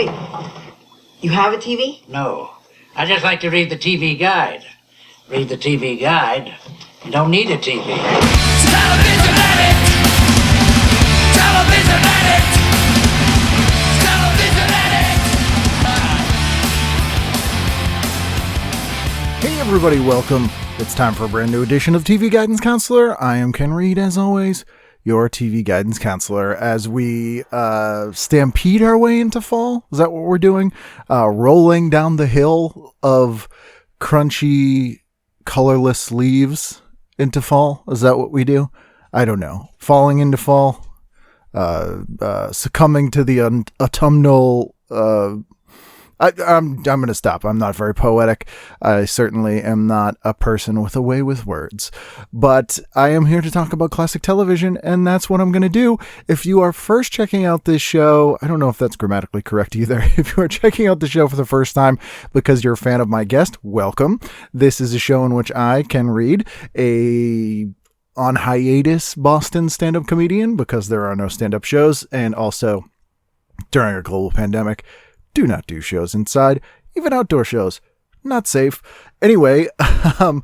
Wait, you have a TV? No. I just like to read the TV guide. Read the TV guide. You don't need a TV. Television addict! Television addict! Television addict! Hey everybody, welcome. It's time for a brand new edition of TV Guidance Counselor. I am Ken Reed, as always, your TV Guidance Counselor, as we stampede our way into fall. Is that what we're doing? Rolling down the hill of crunchy, colorless leaves into fall? Is that what we do? I don't know. Falling into fall, succumbing to the autumnal. I'm going to stop. I'm not very poetic. I certainly am not a person with a way with words, but I am here to talk about classic television, and that's what I'm going to do. If you are first checking out this show, I don't know if that's grammatically correct either. If you are checking out the show for the first time because you're a fan of my guest, welcome. This is a show in which I can read on hiatus Boston stand-up comedian, because there are no stand-up shows, and also during a global pandemic, do not do shows inside, even outdoor shows. Not safe. Anyway, for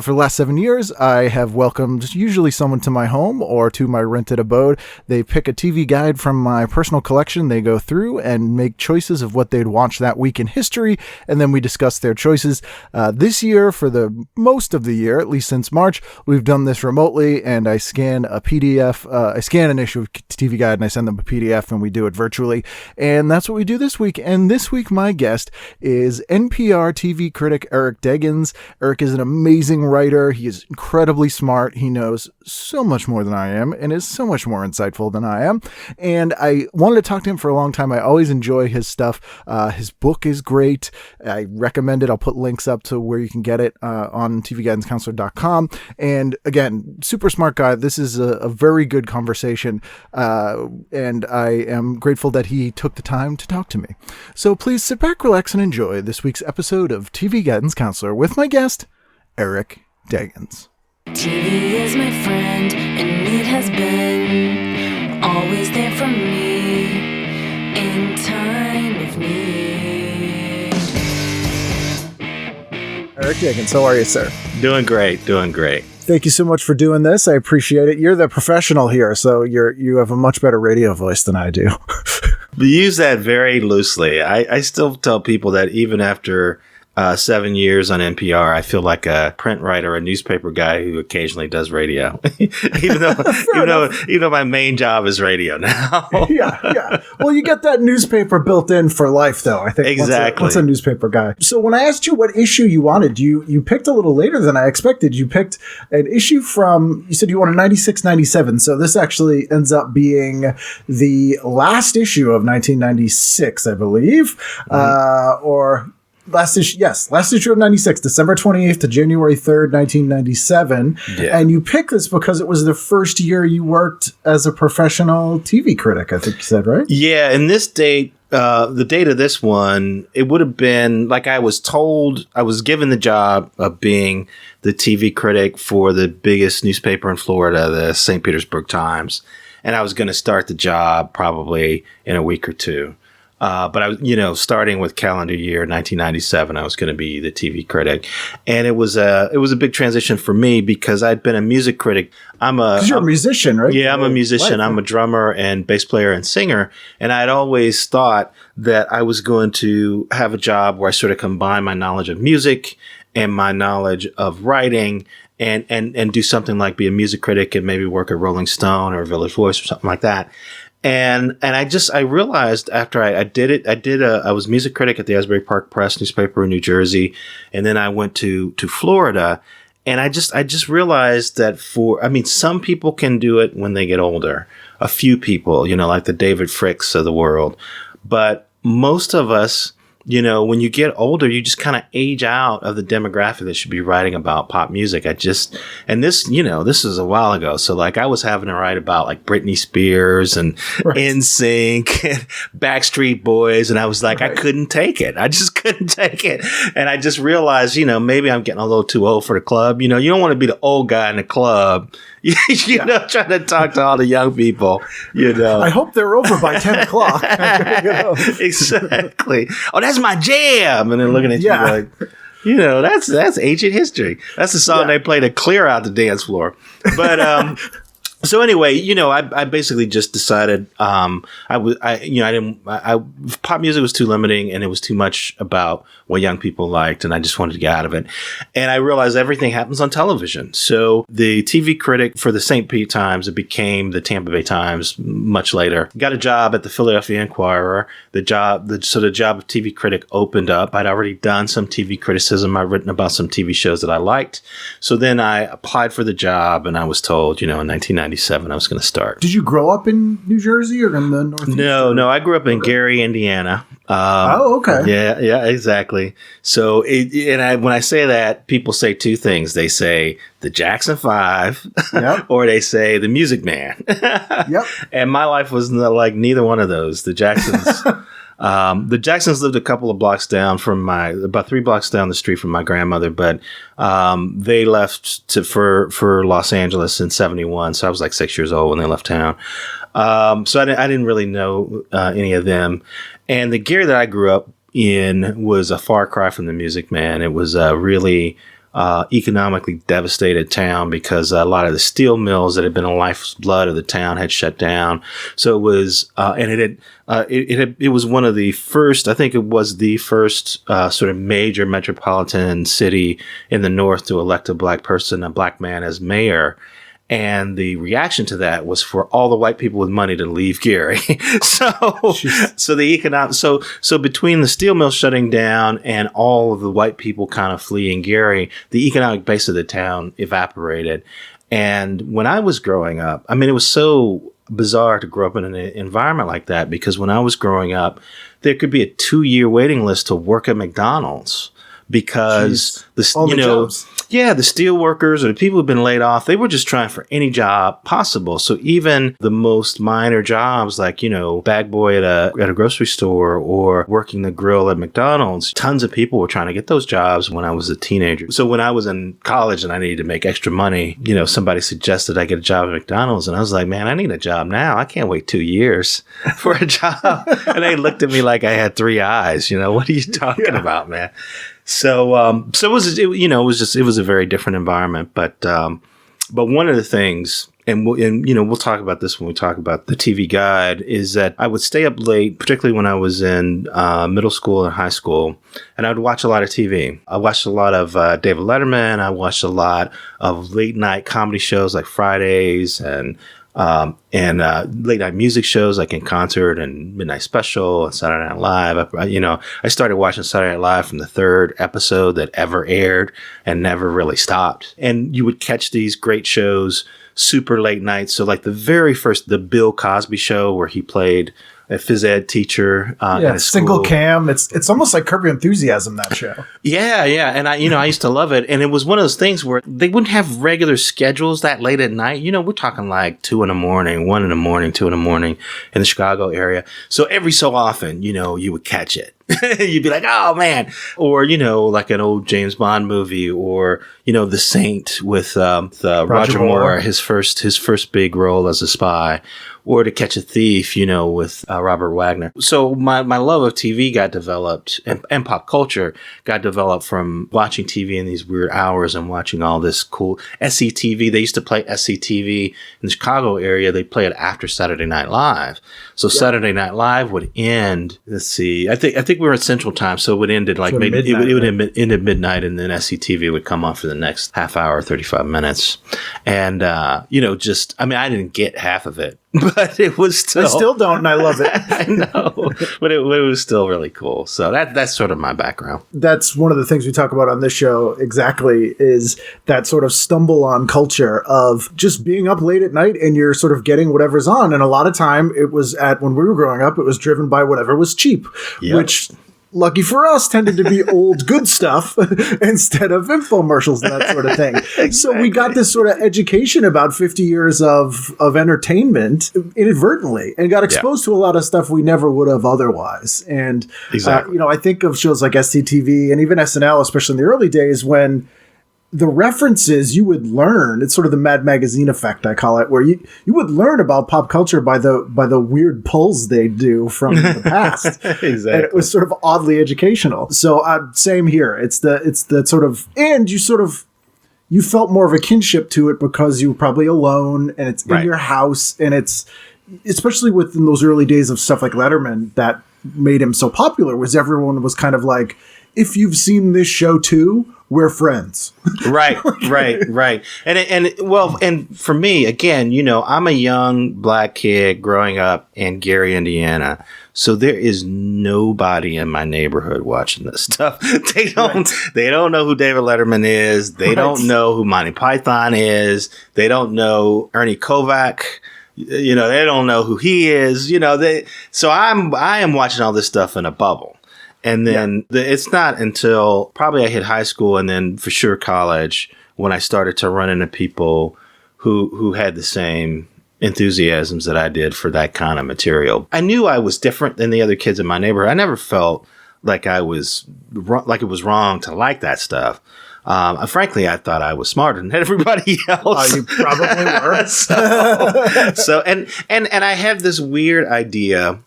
the last 7 years, I have welcomed usually someone to my home or to my rented abode. They pick a TV guide from my personal collection. They go through and make choices of what they'd watch that week in history, and then we discuss their choices. This year, for the most of the year, at least since March, we've done this remotely, and I scan a PDF. I scan an issue of TV Guide, and I send them a PDF, and we do it virtually. And that's what we do this week. And this week, my guest is NPR TV critic Eric Deggans. Eric is an amazing writer. He is incredibly smart. He knows so much more than I am and is so much more insightful than I am. And I wanted to talk to him for a long time. I always enjoy his stuff. His book is great. I recommend it. I'll put links up to where you can get it on tvguidancecounselor.com. And again, super smart guy. This is a very good conversation. And I am grateful that he took the time to talk to me. So please sit back, relax, and enjoy this week's episode of TV Guidance Counselor with my guest, Eric Deggans. TV is my friend, and it has been always there for me in time of need. Eric Deggans, how are you, sir? Doing great, doing great. Thank you so much for doing this. I appreciate it. You're the professional here, so you have a much better radio voice than I do. We use that very loosely. I still tell people that even after 7 years on NPR, I feel like a print writer, a newspaper guy who occasionally does radio, even though my main job is radio now. Yeah. Well, you get that newspaper built in for life, though. I think exactly. Once a newspaper guy. So when I asked you what issue you wanted, you picked a little later than I expected. You picked an issue from, you said you wanted 96, 97. So this actually ends up being the last issue of 1996, I believe, or. Last issue of 96, December 28th to January 3rd, 1997. Yeah. And you picked this because it was the first year you worked as a professional TV critic, I think you said, right? Yeah, and this date, the date of this one, it would have been, like I was given the job of being the TV critic for the biggest newspaper in Florida, the St. Petersburg Times. And I was going to start the job probably in a week or two. But I was, starting with calendar year 1997, I was going to be the TV critic, and it was a big transition for me because I'd been a music critic. Because you're a musician, right? Yeah, I'm a musician. I'm a drummer and bass player and singer, and I'd always thought that I was going to have a job where I sort of combine my knowledge of music and my knowledge of writing. And do something like be a music critic and maybe work at Rolling Stone or Village Voice or something like that. And I realized after I did it, I was music critic at the Asbury Park Press newspaper in New Jersey. And then I went to Florida, and I just realized that some people can do it when they get older, a few people, like the David Fricks of the world. But most of us, when you get older, you just kind of age out of the demographic that should be writing about pop music. This was a while ago. So like I was having to write about like Britney Spears and NSYNC and Backstreet Boys. And I was like, I couldn't take it. I just couldn't take it. And I just realized, maybe I'm getting a little too old for the club. You don't want to be the old guy in the club you know, trying to talk to all the young people, you know. I hope they're over by 10 o'clock. You know? Exactly. Oh, that's my jam. And then looking at Yeah. you like, you know, that's ancient history. That's the song they play to clear out the dance floor. But so anyway, you know, I basically just decided pop music was too limiting and it was too much about what young people liked, and I just wanted to get out of it. And I realized everything happens on television. So the TV critic for the St. Pete Times, it became the Tampa Bay Times much later. Got a job at the Philadelphia Inquirer. The job of TV critic opened up. I'd already done some TV criticism. I'd written about some TV shows that I liked. So then I applied for the job, and I was told, you know, in 1997 I was going to start. Did you grow up in New Jersey or in the Northeast? No, I grew up in Gary, Indiana. Okay. Yeah, exactly. So, when I say that, people say two things. They say the Jackson 5, Yep. or they say the Music Man. Yep. And my life was like neither one of those. The Jacksons, the Jacksons lived a couple of blocks down from about 3 blocks down the street from my grandmother, but they left for Los Angeles in '71. So I was like 6 years old when they left town. So I didn't really know any of them. And the Gary that I grew up in was a far cry from the Music Man. It was a really economically devastated town because a lot of the steel mills that had been the lifeblood of the town had shut down. So it was, it was one of the first. I think it was the first sort of major metropolitan city in the North to elect a black man as mayor. And the reaction to that was for all the white people with money to leave Gary. So between the steel mill shutting down and all of the white people kind of fleeing Gary, the economic base of the town evaporated. And when I was growing up, I mean, it was so bizarre to grow up in an environment like that, because when I was growing up, there could be a 2-year waiting list to work at McDonald's. Because the steel workers or the people who've been laid off, they were just trying for any job possible. So even the most minor jobs, like, you know, bag boy at a grocery store or working the grill at McDonald's, tons of people were trying to get those jobs when I was a teenager. So when I was in college and I needed to make extra money, you know, somebody suggested I get a job at McDonald's, and I was like, man, I need a job now. I can't wait 2 years for a job. And they looked at me like I had 3 eyes. You know, what are you talking about, man? So it was a very different environment, but one of the things, and we'll talk about this when we talk about the TV Guide, is that I would stay up late, particularly when I was in middle school and high school, and I would watch a lot of TV. I watched a lot of David Letterman. I watched a lot of late night comedy shows like Fridays and late night music shows like In Concert and Midnight Special and Saturday Night Live. I started watching Saturday Night Live from the 3rd episode that ever aired and never really stopped. And you would catch these great shows super late nights. So like the very first, the Bill Cosby Show, where he played a phys ed teacher. Single cam. It's almost like Curb Your Enthusiasm, that show. Yeah. And I used to love it. And it was one of those things where they wouldn't have regular schedules that late at night. You know, we're talking like 2 a.m, 1 a.m, 2 a.m. in the Chicago area. So every so often, you know, you would catch it. You'd be like, oh man. Or, you know, like an old James Bond movie, or, you know, The Saint with Roger Moore, his first big role as a spy. Or To Catch a Thief, you know, with Robert Wagner. So my love of TV got developed, and pop culture got developed from watching TV in these weird hours and watching all this cool SCTV. They used to play SCTV in the Chicago area. They play it after Saturday Night Live. So Saturday Night Live would end. Let's see. I think we were at Central Time, so it would end at like maybe it would end at midnight, and then SCTV would come on for the next half hour, 35 minutes, and you know, just I mean, I didn't get half of it. But it was still... I still don't, and I love it. I know, but it was still really cool. So that's sort of my background. That's one of the things we talk about on this show, exactly, is that sort of stumble on culture of just being up late at night and you're sort of getting whatever's on. And a lot of time it was when we were growing up, it was driven by whatever was cheap, which... lucky for us, tended to be old good stuff instead of infomercials and that sort of thing. Exactly. So we got this sort of education about 50 years of entertainment inadvertently, and got exposed to a lot of stuff we never would have otherwise. And, you know, I think of shows like SCTV and even SNL, especially in the early days, when the references you would learn, it's sort of the Mad Magazine effect, I call it, where you would learn about pop culture by the weird pulls they do from the past. Exactly. And it was sort of oddly educational. So same here. It's the sort of, and you felt more of a kinship to it because you were probably alone and it's in your house, and it's, especially within those early days of stuff like Letterman that made him so popular, was everyone was kind of like, if you've seen this show too, we're friends. Right. And for me, again, I'm a young black kid growing up in Gary, Indiana. So there is nobody in my neighborhood watching this stuff. They don't know who David Letterman is. They don't know who Monty Python is. They don't know Ernie Kovacs. They don't know who he is. So I am watching all this stuff in a bubble. And then it's not until probably I hit high school and then for sure college when I started to run into people who had the same enthusiasms that I did for that kind of material. I knew I was different than the other kids in my neighborhood. I never felt like it was wrong to like that stuff. Frankly, I thought I was smarter than everybody else. You probably were. so I have this weird idea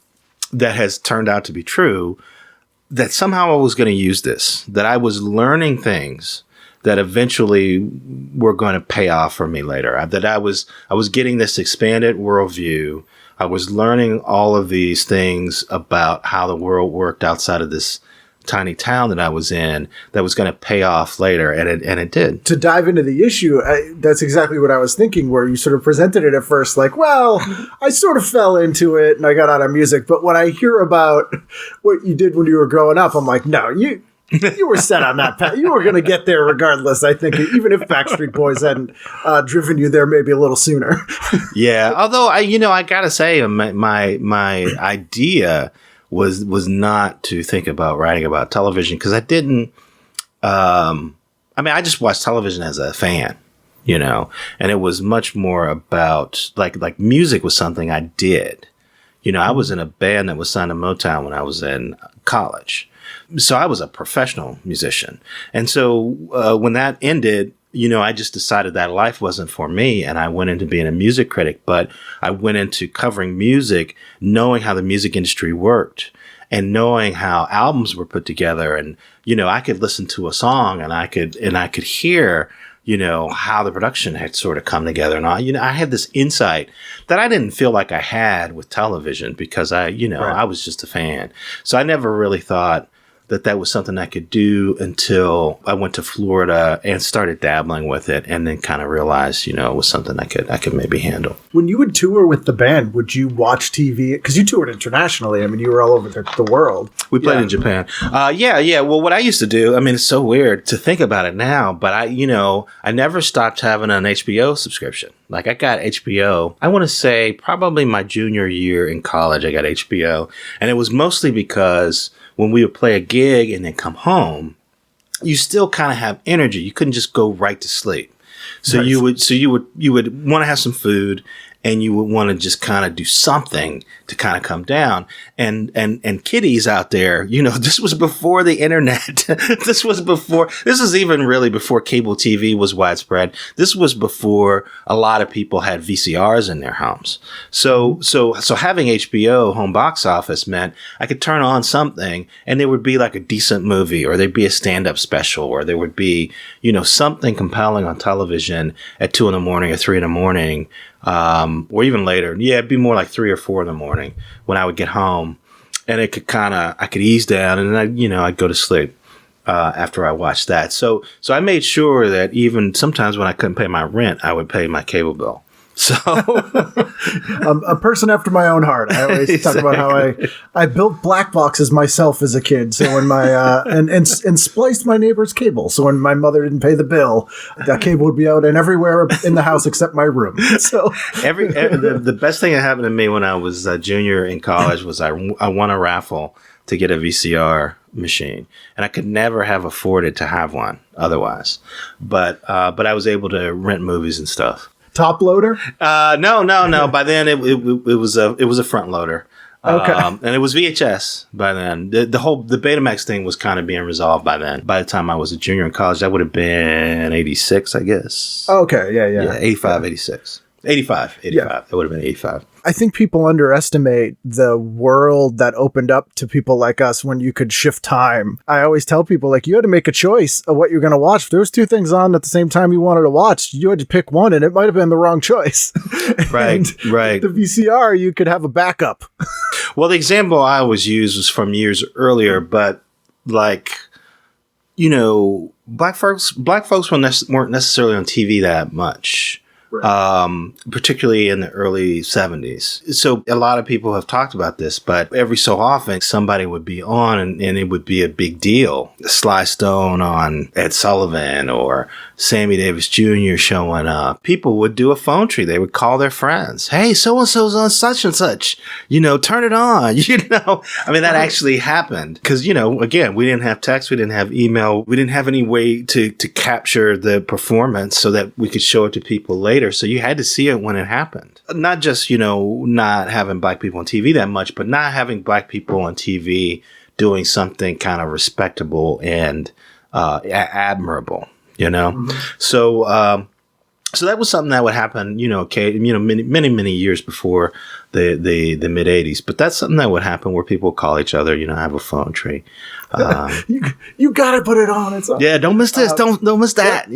that has turned out to be true, that somehow I was going to use this, that I was learning things that eventually were going to pay off for me later, that I was getting this expanded worldview. I was learning all of these things about how the world worked outside of this tiny town that I was in that was going to pay off later. And it did. To dive into the issue, that's exactly what I was thinking, where you sort of presented it at first like, well, I sort of fell into it and I got out of music. But when I hear about what you did when you were growing up, I'm like, no, you were set on that path. You were going to get there regardless, I think, even if Backstreet Boys hadn't driven you there maybe a little sooner. Yeah. Although, I got to say, my idea was not to think about writing about television, because I didn't, I just watched television as a fan, and it was much more about like music was something I did. I was in a band that was signed to Motown when I was in college. So I was a professional musician. And so when that ended, I just decided that life wasn't for me, and I went into being a music critic, but I went into covering music, knowing how the music industry worked and knowing how albums were put together. And, I could listen to a song and I could hear, how the production had sort of come together. And I had this insight that I didn't feel like I had with television because I was just a fan. So I never really thought that was something I could do until I went to Florida and started dabbling with it, and then kind of realized, it was something I could maybe handle. When you would tour with the band, would you watch TV? Because you toured internationally. You were all over the world. We played in Japan. Yeah. Well, what I used to do, it's so weird to think about it now, but I never stopped having an HBO subscription. Like, I got HBO, I want to say probably my junior year in college, I got HBO. And it was mostly because when we would play a gig and then come home, you still kind of have energy. You couldn't just go right to sleep. So nice. you would want to have some food, and you would want to just kind of do something to kind of come down. And kiddies out there, this was before the internet. This is even really before cable TV was widespread. This was before a lot of people had VCRs in their homes. So having HBO home box office meant I could turn on something and there would be like a decent movie, or there'd be a stand-up special, or there would be, something compelling on television at 2 a.m. or 3 a.m. Or even later. Yeah, it'd be more like 3 or 4 a.m. when I would get home, and I could ease down, and then I'd go to sleep after I watched that. So I made sure that even sometimes when I couldn't pay my rent, I would pay my cable bill. So a person after my own heart. I always talk about how I built black boxes myself as a kid. So when my and spliced my neighbor's cable. So when my mother didn't pay the bill, that cable would be out and everywhere in the house except my room. So the best thing that happened to me when I was a junior in college was I won a raffle to get a VCR machine, and I could never have afforded to have one otherwise. But I was able to rent movies and stuff. Top loader? No. By then it was a front loader. Okay. And it was VHS by then. The Betamax thing was kind of being resolved by then. By the time I was a junior in college, that would have been 86, I guess. Okay, yeah. 85, 86. 85. Yeah. That would have been 85. I think people underestimate the world that opened up to people like us when you could shift time. I always tell people, like, you had to make a choice of what you're going to watch. If there was two things on at the same time you wanted to watch, you had to pick one, and it might have been the wrong choice. Right. The VCR, you could have a backup. Well, the example I always use was from years earlier, but like, black folks weren't necessarily on TV that much. Right. Particularly in the early 70s. So a lot of people have talked about this, but every so often somebody would be on and it would be a big deal. Sly Stone on Ed Sullivan or Sammy Davis Jr. showing up. People would do a phone tree. They would call their friends. Hey, so-and-so's on such and such. Turn it on. I mean, that actually happened. Because, again, we didn't have text. We didn't have email. We didn't have any way to capture the performance so that we could show it to people later. So you had to see it when it happened. Not just, not having black people on TV that much, but not having black people on TV doing something kind of respectable and admirable, Mm-hmm. So that was something that would happen, many years before the mid 80s. But that's something that would happen where people call each other, have a phone tree. You gotta put it on. It's on. Yeah, don't miss this. Don't miss that.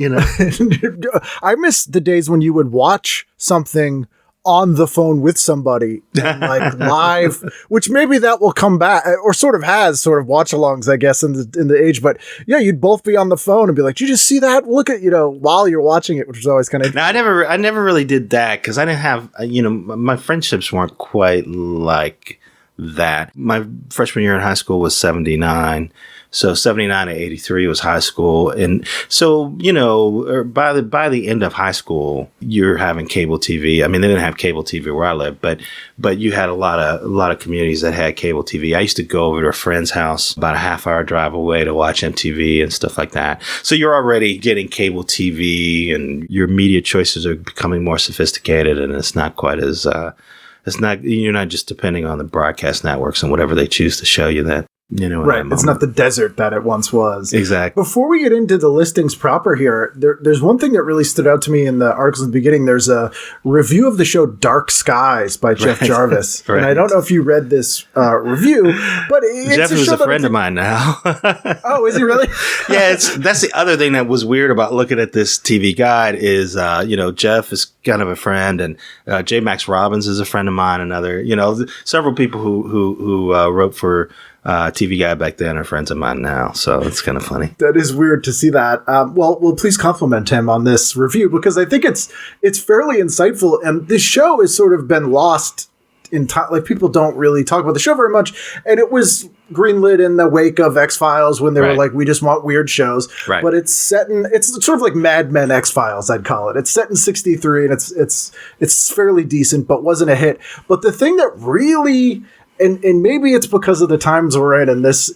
I miss the days when you would watch something on the phone with somebody, and like live, which maybe that will come back, or sort of watch-alongs, I guess, in the age. But yeah, you'd both be on the phone and be like, "Did you just see that? Look at while you're watching it," which was always kind of. Now, I never really did that because I didn't have my friendships weren't quite like that. My freshman year in high school was 79. So 79 to 83 was high school. And so, by the end of high school, you're having cable TV. I mean, they didn't have cable TV where I lived, but you had a lot of communities that had cable TV. I used to go over to a friend's house about a half-hour drive away to watch MTV and stuff like that. So you're already getting cable TV and your media choices are becoming more sophisticated, and it's not quite as you're not just depending on the broadcast networks and whatever they choose to show you that. Right. It's not the desert that it once was. Exactly. Before we get into the listings proper here, there's one thing that really stood out to me in the articles in the beginning. There's a review of the show Dark Skies by Jeff Jarvis. Right. And I don't know if you read this review, but it's Jeff is a friend of mine now. Oh, is he really? Yeah, that's the other thing that was weird about looking at this TV guide is, Jeff is kind of a friend, and J. Max Robbins is a friend of mine. Another, several people who wrote for TV Guide back then are friends of mine now, so it's kind of funny. That is weird to see that. Well, please compliment him on this review because I think it's fairly insightful, and this show has sort of been lost in time. Like, people don't really talk about the show very much, and it was greenlit in the wake of X-Files when they were like, we just want weird shows. Right. But it's sort of like Mad Men X-Files, I'd call it. It's set in 63, and it's fairly decent, but wasn't a hit. But the thing that really... And maybe it's because of the times we're in, and this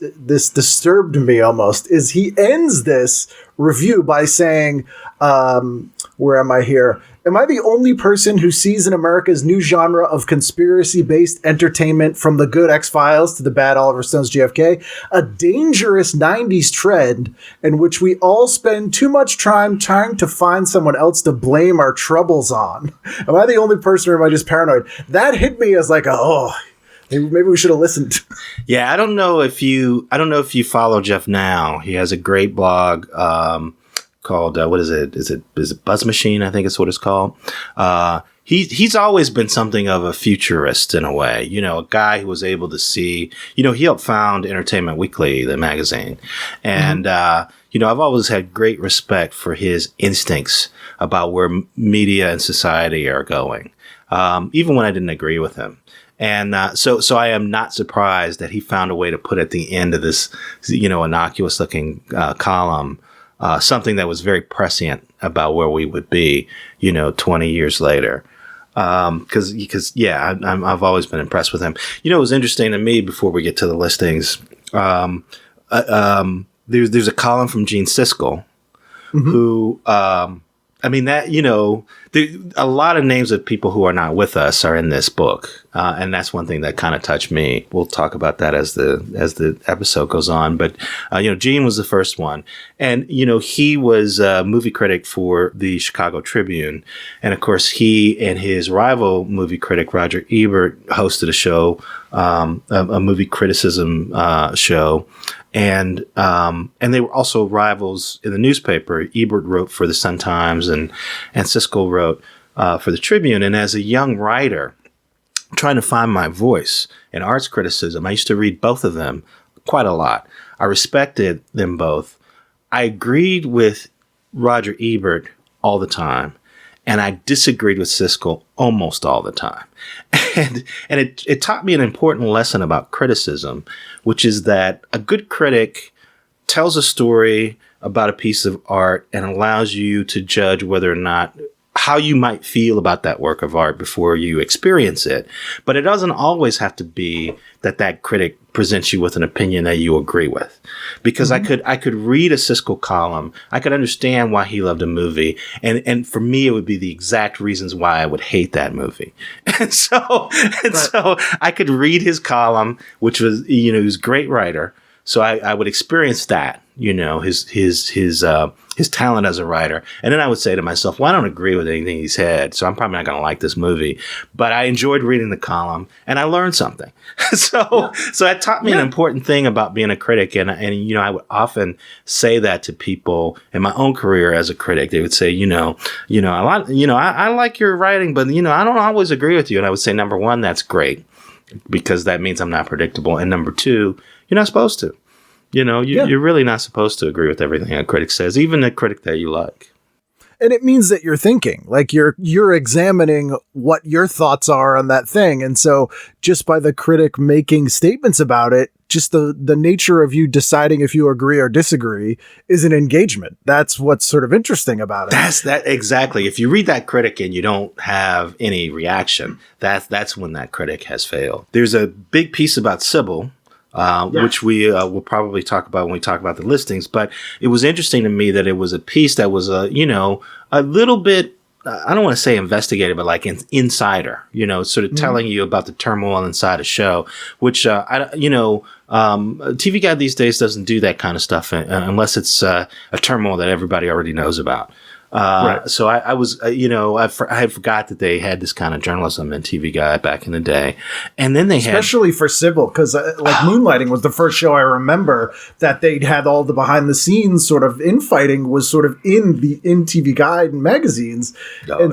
disturbed me almost, is he ends this review by saying, where am I here? Am I the only person who sees in America's new genre of conspiracy-based entertainment, from the good X-Files to the bad Oliver Stone's JFK, a dangerous 90s trend in which we all spend too much time trying to find someone else to blame our troubles on? Am I the only person, or am I just paranoid? That hit me as like, maybe we should have listened. Yeah, I don't know if you follow Jeff now. He has a great blog called what is it? Is it Buzz Machine? I think it's what it's called. He's always been something of a futurist in a way. A guy who was able to see. He helped found Entertainment Weekly, the magazine, and I've always had great respect for his instincts about where media and society are going, even when I didn't agree with him. And so I am not surprised that he found a way to put at the end of this, innocuous looking column, something that was very prescient about where we would be, 20 years later. Because I've always been impressed with him. It was interesting to me before we get to the listings. There's a column from Gene Siskel, who I mean, that, a lot of names of people who are not with us are in this book. And that's one thing that kind of touched me. We'll talk about that as the episode goes on. But, Gene was the first one. And, he was a movie critic for the Chicago Tribune. And of course, he and his rival movie critic, Roger Ebert, hosted a show, a movie criticism show. And they were also rivals in the newspaper. Ebert wrote for the Sun-Times and Siskel wrote for the Tribune. And as a young writer, trying to find my voice in arts criticism, I used to read both of them quite a lot. I respected them both. I agreed with Roger Ebert all the time, and I disagreed with Siskel almost all the time. And it taught me an important lesson about criticism, which is that a good critic tells a story about a piece of art and allows you to judge whether or not how you might feel about that work of art before you experience it. But it doesn't always have to be that critic presents you with an opinion that you agree with. Because I could read a Siskel column. I could understand why he loved a movie. And for me, it would be the exact reasons why I would hate that movie. And so I could read his column, which was, he was a great writer. So I would experience that, his talent as a writer. And then I would say to myself, well, I don't agree with anything he said, so I'm probably not going to like this movie. But I enjoyed reading the column and I learned something. So that taught me an important thing about being a critic. And I would often say that to people in my own career as a critic. They would say, I like your writing, but, I don't always agree with you. And I would say, number one, that's great, because that means I'm not predictable. And number two, you're not supposed to. You're really not supposed to agree with everything a critic says, even a critic that you like. And it means that you're thinking, like you're examining what your thoughts are on that thing. And so just by the critic making statements about it, just the nature of you deciding if you agree or disagree is an engagement. That's what's sort of interesting about it. That's that exactly. If you read that critic and you don't have any reaction, that's when that critic has failed. There's a big piece about Cybill, which we will probably talk about when we talk about the listings. But it was interesting to me that it was a piece that was a little bit, I don't want to say investigative, but like an insider, sort of telling you about the turmoil inside a show, which, TV Guide these days doesn't do that kind of stuff unless it's a turmoil that everybody already knows about. Right. So I was, I had forgot that they had this kind of journalism in TV Guide back in the day. And then especially for Cybill, because Moonlighting was the first show I remember that they'd had all the behind the scenes sort of infighting was sort of in TV Guide and magazines.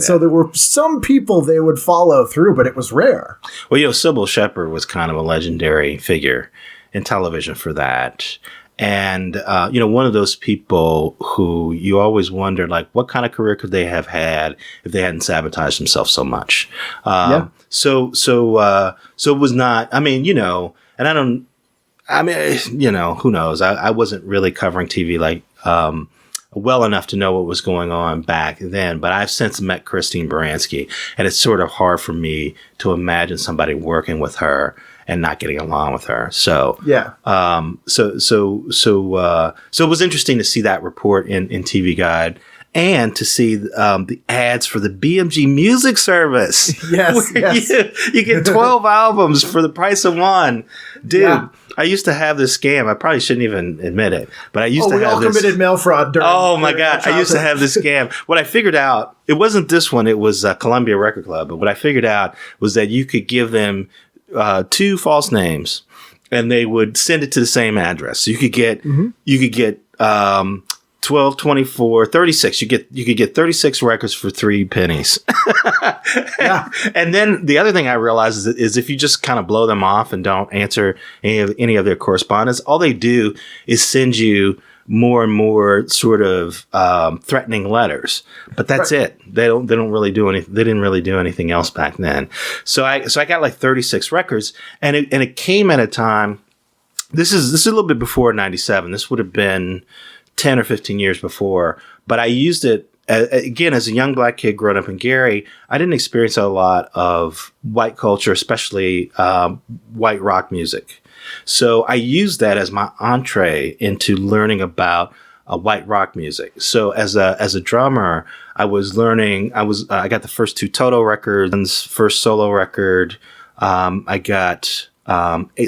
So there were some people they would follow through, but it was rare. Well, Cybill Shepherd was kind of a legendary figure in television for that. And, one of those people who you always wondered, like, what kind of career could they have had if they hadn't sabotaged themselves so much? So it was not, who knows? I wasn't really covering TV well enough to know what was going on back then, but I've since met Christine Baranski, and it's sort of hard for me to imagine somebody working with her and not getting along with her. So so it was interesting to see that report in TV Guide and to see the ads for the BMG music service. Yes. You get 12 albums for the price of one. Dude, yeah. I used to have this scam. I probably shouldn't even admit it, but I used to have this. We all committed mail fraud during. Oh my God. I used to have this scam. What I figured out, it wasn't this one. It was Columbia Record Club. But what I figured out was that you could give them 2 false names and they would send it to the same address. So you could get, 12, 24, 36. You could get 36 records for 3 pennies. Yeah. And then the other thing I realized is if you just kind of blow them off and don't answer any of their correspondence, all they do is send you more and more sort of threatening letters. But that's it. They don't really do anything. They didn't really do anything else back then. So I got like 36 records, and it came at a time. This is a little bit before 97. This would have been 10 or 15 years before, but I used it again as a young black kid growing up in Gary. I didn't experience a lot of white culture, especially white rock music. So I used that as my entree into learning about white rock music. So as a drummer, I was learning. I got the first 2 Toto records, first solo record. I got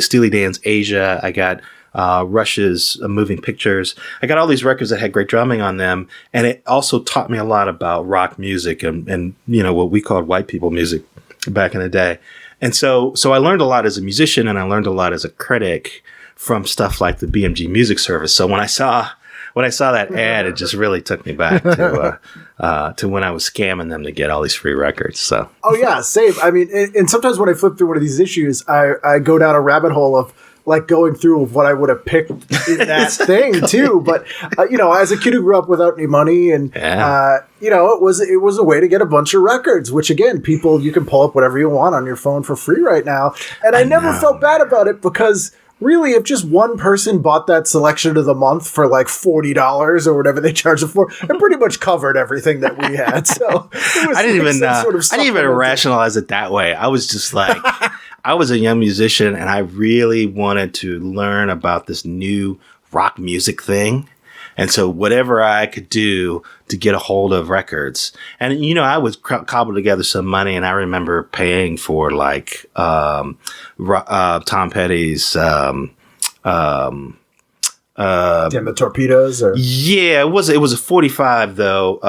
Steely Dan's Asia. I got Rush's Moving Pictures. I got all these records that had great drumming on them, and it also taught me a lot about rock music and what we called white people music back in the day. And so I learned a lot as a musician, and I learned a lot as a critic from stuff like the BMG Music Service. So when I saw that ad, it just really took me back to when I was scamming them to get all these free records. So. Oh yeah, same. I mean, and sometimes when I flip through one of these issues, I go down a rabbit hole of like going through what I would have picked in that thing too. But as a kid who grew up without any money, and it was a way to get a bunch of records. Which again, you can pull up whatever you want on your phone for free right now. And I never felt bad about it because. Really, if just one person bought that selection of the month for like $40 or whatever they charge it for, it pretty much covered everything that we had. So I didn't even rationalize it that way. I was just like, I was a young musician and I really wanted to learn about this new rock music thing. And so whatever I could do to get a hold of records. And, I would cobble together some money, and I remember paying for like Tom Petty's Damn the Torpedoes? Or? Yeah, it was a 45 though.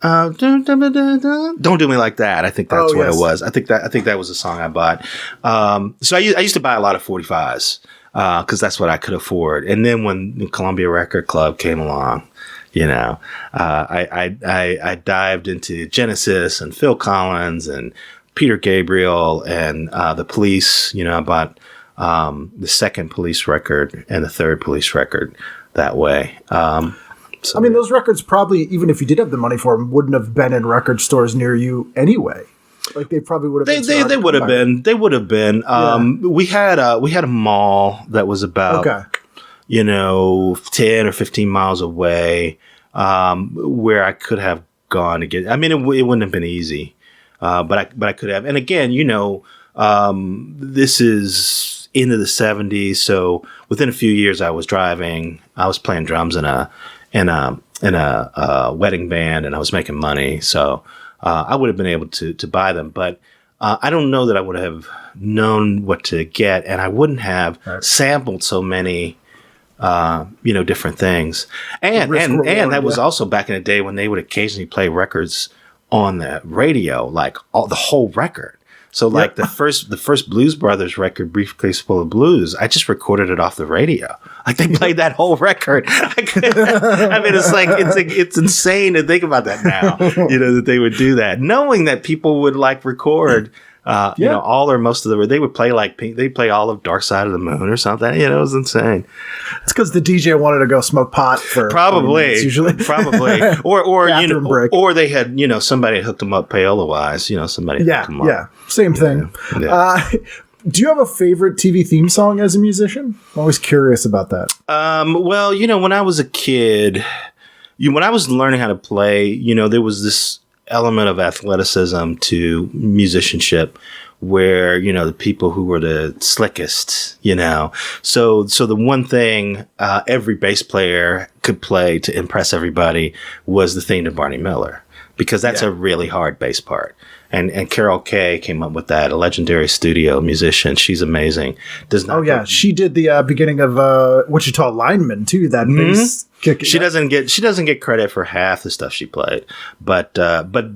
Don't Do Me Like That. I think that's what it was. I think that was a song I bought. So I used to buy a lot of 45s. Because that's what I could afford. And then when the Columbia Record Club came along, I dived into Genesis and Phil Collins and Peter Gabriel and the Police. I bought the second Police record and the third Police record that way. Those records probably, even if you did have the money for them, wouldn't have been in record stores near you anyway. Like they probably would have been. They would have been. They would have been. We had a mall that was about 10 or 15 miles away, where I could have gone to get. I mean, it wouldn't have been easy, but I could have. And again, this is into the 70s, so within a few years, I was driving. I was playing drums in a wedding band, and I was making money. So. I would have been able to buy them, but I don't know that I would have known what to get, and I wouldn't have sampled so many, different things. And that was also back in the day when they would occasionally play records on the radio, like the whole record. So like the first Blues Brothers record, Briefcase Full of Blues, I just recorded it off the radio. Like they played that whole record. I mean, it's insane to think about that now, that they would do that, knowing that people would like record, all or most of they would play like they play all of Dark Side of the Moon or something. It was insane. It's because the DJ wanted to go smoke pot for probably usually or they had somebody hooked them up payola wise. Somebody hooked them up. Yeah, same thing. Yeah. Do you have a favorite TV theme song as a musician? I'm always curious about that. Well, when I was a kid, when I was learning how to play, there was this element of athleticism to musicianship where, the people who were the slickest, So the one thing every bass player could play to impress everybody was the theme to Barney Miller, because that's a really hard bass part. And Carol Kay came up with that, a legendary studio musician. She's amazing. She did the beginning of Wichita Lineman too. That bass kick. She doesn't get credit for half the stuff she played, but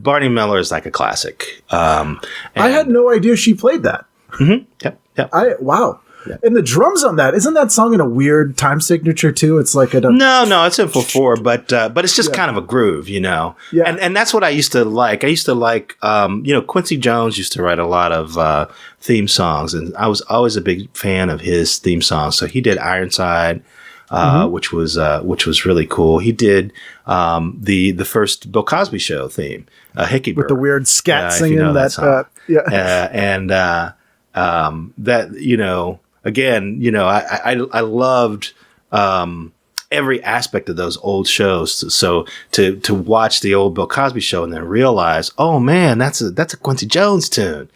Barney Miller is like a classic. I had no idea she played that. Mm-hmm. Yep. Wow. Yeah. And the drums on that, isn't that song in a weird time signature too? It's like no, it's in 4/4, but it's just kind of a groove, Yeah. And that's what I used to like. I used to like, Quincy Jones used to write a lot of theme songs, and I was always a big fan of his theme songs. So he did Ironside, which was really cool. He did the first Bill Cosby Show theme, Hickey Bird, with the weird scat singing Again, I loved every aspect of those old shows. So to watch the old Bill Cosby Show and then realize, oh man, that's a Quincy Jones tune,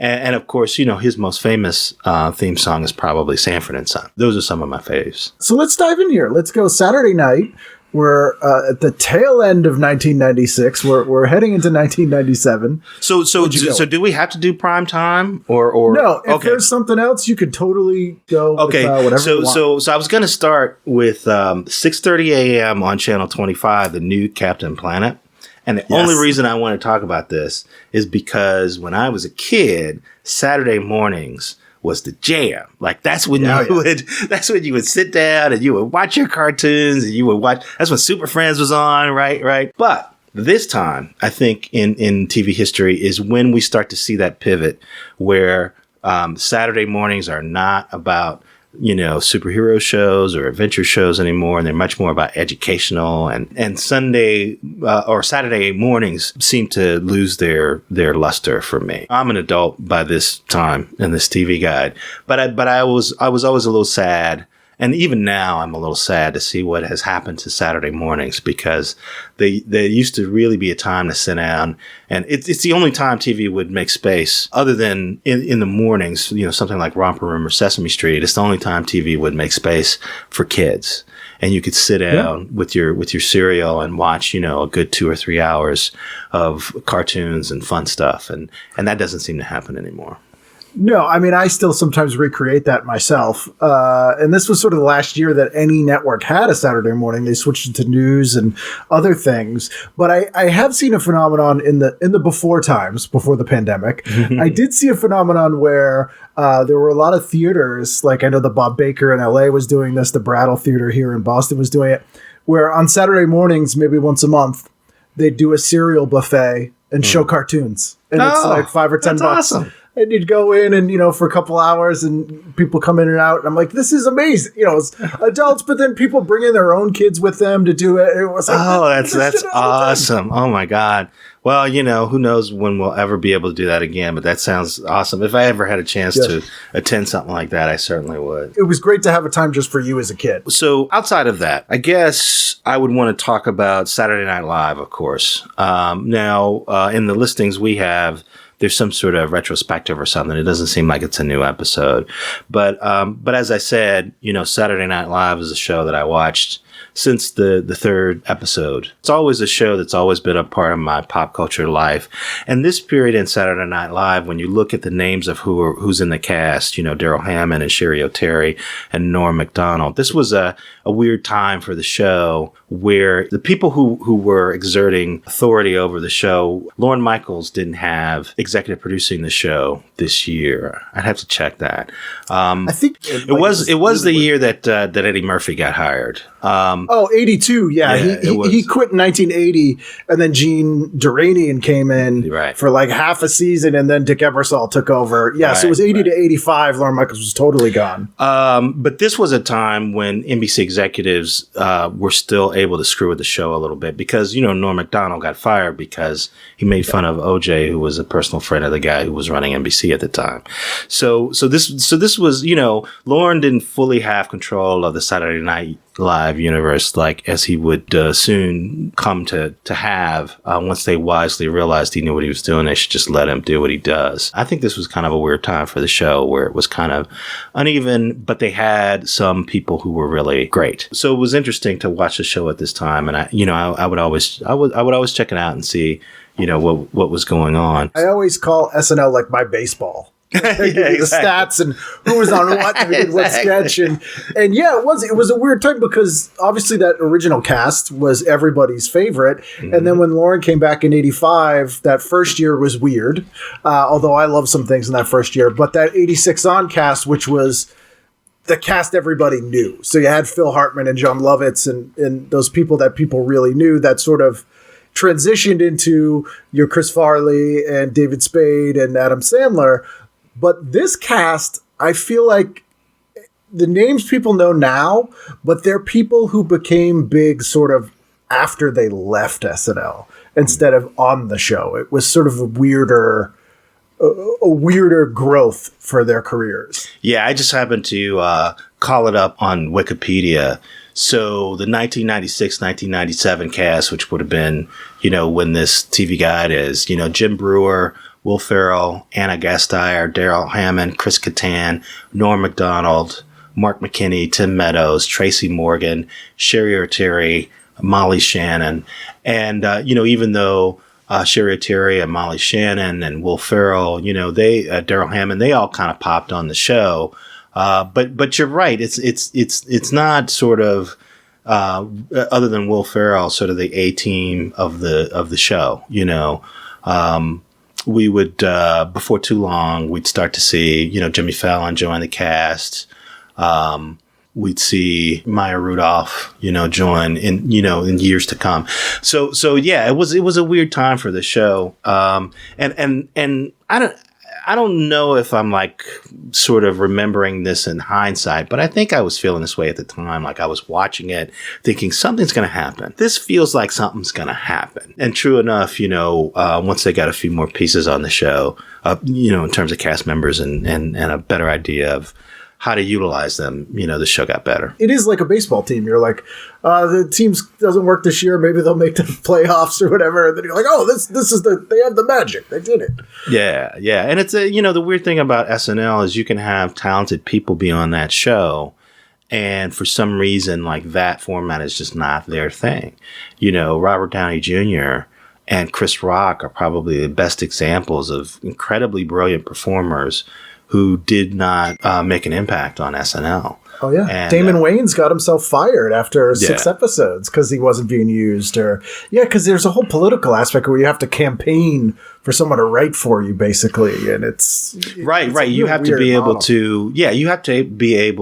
And of course, his most famous theme song is probably Sanford and Son. Those are some of my faves. So let's dive in here. Let's go Saturday night. We're at the tail end of 1996. We're heading into 1997. So do we have to do prime time or no? If okay. there's something else, you could totally go. Okay, with, whatever you want. So I was going to start with 6:30 a.m. on Channel 25, the new Captain Planet. And the only reason I want to talk about this is because when I was a kid, Saturday mornings was the jam. Like that's when that's when you would sit down and you would watch your cartoons and you would watch. That's when Super Friends was on, right. But this time, I think in TV history is when we start to see that pivot where Saturday mornings are not about superhero shows or adventure shows anymore, and they're much more about educational, and Sunday or Saturday mornings seem to lose their luster for me. I'm an adult by this time in this TV guide, but I was always a little sad. And even now, I'm a little sad to see what has happened to Saturday mornings because there used to really be a time to sit down, and it's the only time TV would make space other than in the mornings. Something like Romper Room or Sesame Street. It's the only time TV would make space for kids, and you could sit down with your cereal and watch a good 2 or 3 hours of cartoons and fun stuff, and that doesn't seem to happen anymore. No, I mean, I still sometimes recreate that myself. And this was sort of the last year that any network had a Saturday morning. They switched it to news and other things. But I have seen a phenomenon in the before times, before the pandemic. I did see a phenomenon where there were a lot of theaters, like I know the Bob Baker in LA was doing this, the Brattle Theater here in Boston was doing it, where on Saturday mornings, maybe once a month, they'd do a cereal buffet and show cartoons. And it's like $5 or $10. Awesome. And you'd go in and, for a couple hours and people come in and out. And I'm like, this is amazing. It's adults, but then people bring in their own kids with them to do it. It was like, that's awesome. Oh, my God. Well, who knows when we'll ever be able to do that again. But that sounds awesome. If I ever had a chance to attend something like that, I certainly would. It was great to have a time just for you as a kid. So outside of that, I guess I would want to talk about Saturday Night Live, of course. Now, in the listings we have, there's some sort of retrospective or something. It doesn't seem like it's a new episode. But as I said, Saturday Night Live is a show that I watched since the third episode. It's always a show that's always been a part of my pop culture life. And this period in Saturday Night Live, when you look at the names of who's in the cast, Daryl Hammond and Sherry O'Terry and Norm Macdonald, this was a weird time for the show where the people who were exerting authority over the show, Lorne Michaels didn't have executive producing the show this year. I'd have to check that. I think it was the year that Eddie Murphy got hired. 82. Yeah. He quit in 1980, and then Gene Duranian came in for like half a season, and then Dick Ebersol took over. Yeah. So it was 80 to 85. Lorne Michaels was totally gone. But this was a time when NBC executives were still able to screw with the show a little bit because, Norm Macdonald got fired because he made fun of OJ, who was a personal friend of the guy who was running NBC at the time. So this was, Lorne didn't fully have control of the Saturday Night Live universe like as he would soon come to have once they wisely realized he knew what he was doing. They should just let him do what he does. I think this was kind of a weird time for the show where it was kind of uneven, but they had some people who were really great. So it was interesting to watch the show at this time, and I would always check it out and see what was going on. I always call SNL like my baseball. The stats and who was on what and who did what sketch and it was a weird time because obviously that original cast was everybody's favorite, and then when Lorne came back in 85, that first year was weird, although I love some things in that first year, but that 86 on cast, which was the cast everybody knew, so you had Phil Hartman and John Lovitz and those people that people really knew, that sort of transitioned into your Chris Farley and David Spade and Adam Sandler. But this cast, I feel like the names people know now, but they're people who became big sort of after they left SNL instead of on the show. It was sort of a weirder growth for their careers. Yeah, I just happened to call it up on Wikipedia. So the 1996-1997 cast, which would have been, when this TV guide is, Jim Brewer, Will Ferrell, Anna Gasteyer, Daryl Hammond, Chris Kattan, Norm Macdonald, Mark McKinney, Tim Meadows, Tracy Morgan, Sherry O'Terry, Molly Shannon. And, even though Sherry O'Terry and Molly Shannon and Will Ferrell, they, Daryl Hammond, they all kind of popped on the show. But you're right. It's not sort of, other than Will Ferrell, sort of the A team of the show, we would, before too long, we'd start to see, Jimmy Fallon join the cast. We'd see Maya Rudolph, join in years to come. So yeah, it was a weird time for the show. And I don't know if I'm like sort of remembering this in hindsight, but I think I was feeling this way at the time. Like I was watching it thinking something's going to happen. This feels like something's going to happen. And true enough, once they got a few more pieces on the show, in terms of cast members and a better idea of how to utilize them, the show got better. It is like a baseball team. You're like, the team doesn't work this year. Maybe they'll make the playoffs or whatever. And then you're like, oh, this is they have the magic. They did it. Yeah. Yeah. And it's the weird thing about SNL is you can have talented people be on that show. And for some reason, like that format is just not their thing. Robert Downey Jr. and Chris Rock are probably the best examples of incredibly brilliant performers who did not make an impact on SNL. Oh, yeah. And, Damon Wayans got himself fired after 6 episodes because he wasn't being used. Because there's a whole political aspect where you have to campaign for someone to write for you, basically. And it's right. You have to be able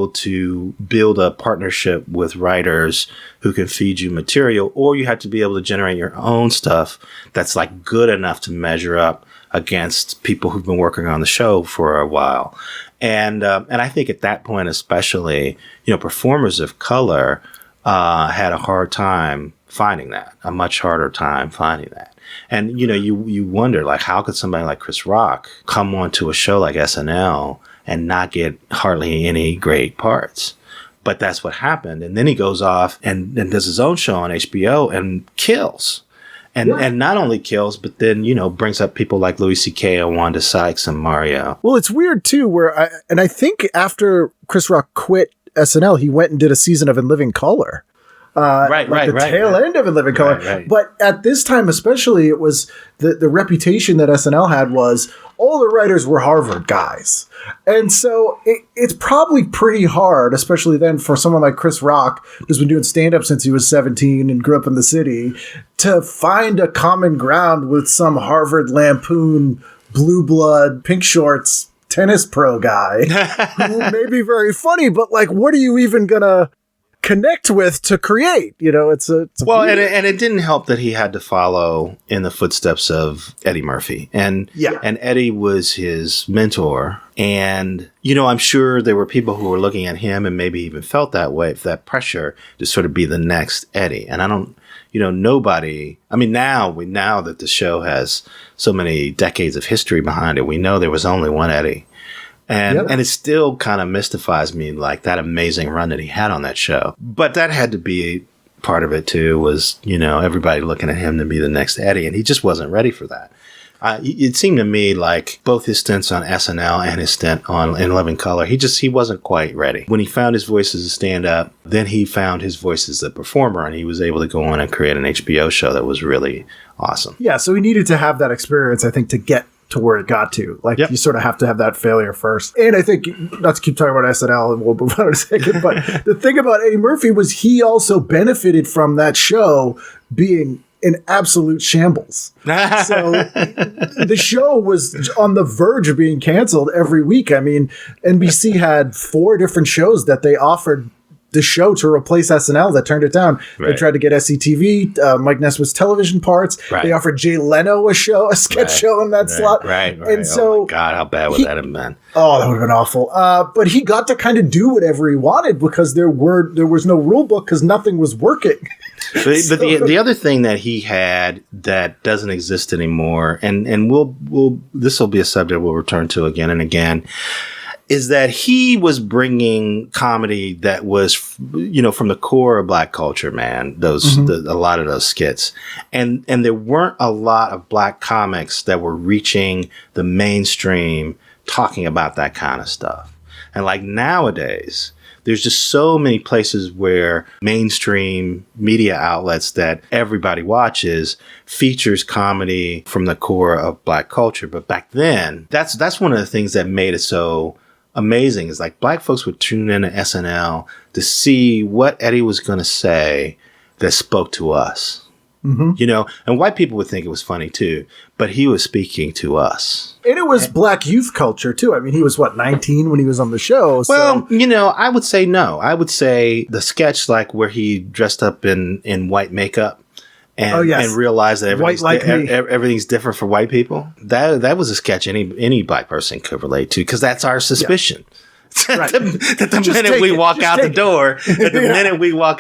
to build a partnership with writers who can feed you material, or you have to be able to generate your own stuff that's like good enough to measure up against people who've been working on the show for a while. And I think at that point, especially, performers of color had a hard time finding that, a much harder time finding that. And, you wonder, like, how could somebody like Chris Rock come onto a show like SNL and not get hardly any great parts? But that's what happened. And then he goes off and does his own show on HBO and kills. And not only kills, but then, brings up people like Louis C.K. and Wanda Sykes and Mario. Well, it's weird, too, I think after Chris Rock quit SNL, he went and did a season of In Living Color. The tail end of In Living Color. Right. But at this time, especially, it was the reputation that SNL had was all the writers were Harvard guys. And so it's probably pretty hard, especially then for someone like Chris Rock, who's been doing stand-up since he was 17 and grew up in the city, to find a common ground with some Harvard Lampoon, blue blood, pink shorts, tennis pro guy who may be very funny, but like, what are you even going to connect with to create? It's it didn't help that he had to follow in the footsteps of Eddie Murphy, and Eddie was his mentor, and I'm sure there were people who were looking at him and maybe even felt that way, that pressure to sort of be the next Eddie. And I don't, nobody. I mean, now that the show has so many decades of history behind it, we know there was only one Eddie. And it still kind of mystifies me, like that amazing run that he had on that show. But that had to be part of it too, was, everybody looking at him to be the next Eddie. And he just wasn't ready for that. It seemed to me like both his stints on SNL and his stint on In Living Color, he wasn't quite ready. When he found his voice as a stand-up, then he found his voice as a performer, and he was able to go on and create an HBO show that was really awesome. Yeah, so he needed to have that experience, I think, to get to where it got to. Like, you sort of have to have that failure first. And I think, not to keep talking about SNL, and we'll move on in a second, but the thing about Eddie Murphy was he also benefited from that show being in absolute shambles. So the show was on the verge of being canceled every week. I mean, NBC had 4 different shows that they offered the show to replace SNL that turned it down. Right. They tried to get SCTV, Mike Nesmith's television parts. Right. They offered Jay Leno a sketch show in that slot. Right. And so, oh my God, how bad would that have been? Oh, that would have been awful. But he got to kind of do whatever he wanted because there was no rule book because nothing was working. But the other thing that he had that doesn't exist anymore, and we'll this will be a subject we'll return to again and again, is that he was bringing comedy that was, from the core of black culture, man, a lot of those skits. And there weren't a lot of black comics that were reaching the mainstream talking about that kind of stuff. And like nowadays, there's just so many places where mainstream media outlets that everybody watches features comedy from the core of black culture. But back then, that's one of the things that made it so amazing, is like black folks would tune in to SNL to see what Eddie was going to say that spoke to us. Mm-hmm. And white people would think it was funny too, but he was speaking to us. And it was black youth culture too. I mean, he was 19 when he was on the show. So. Well, I would say no. I would say the sketch, like where he dressed up in white makeup and realized that everything's different for white people. That was a sketch any black person could relate to, because that's our suspicion. Yeah. Right. that the minute we walk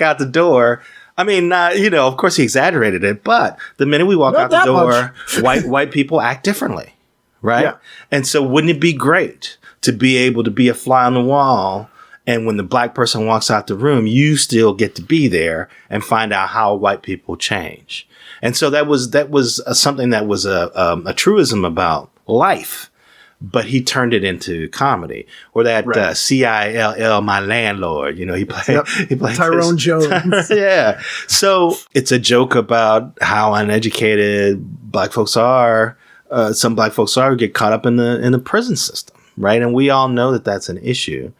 out the door, I mean, of course he exaggerated it, but the minute we walk out the door, white people act differently, right? Yeah. And so wouldn't it be great to be able to be a fly on the wall, and when the black person walks out the room, you still get to be there and find out how white people change. And so that was something that was a truism about life. But he turned it into comedy, or that Cill, my landlord. He played Tyrone Jones. Yeah. So it's a joke about how uneducated black folks are. Some black folks get caught up in the prison system, right? And we all know that that's an issue.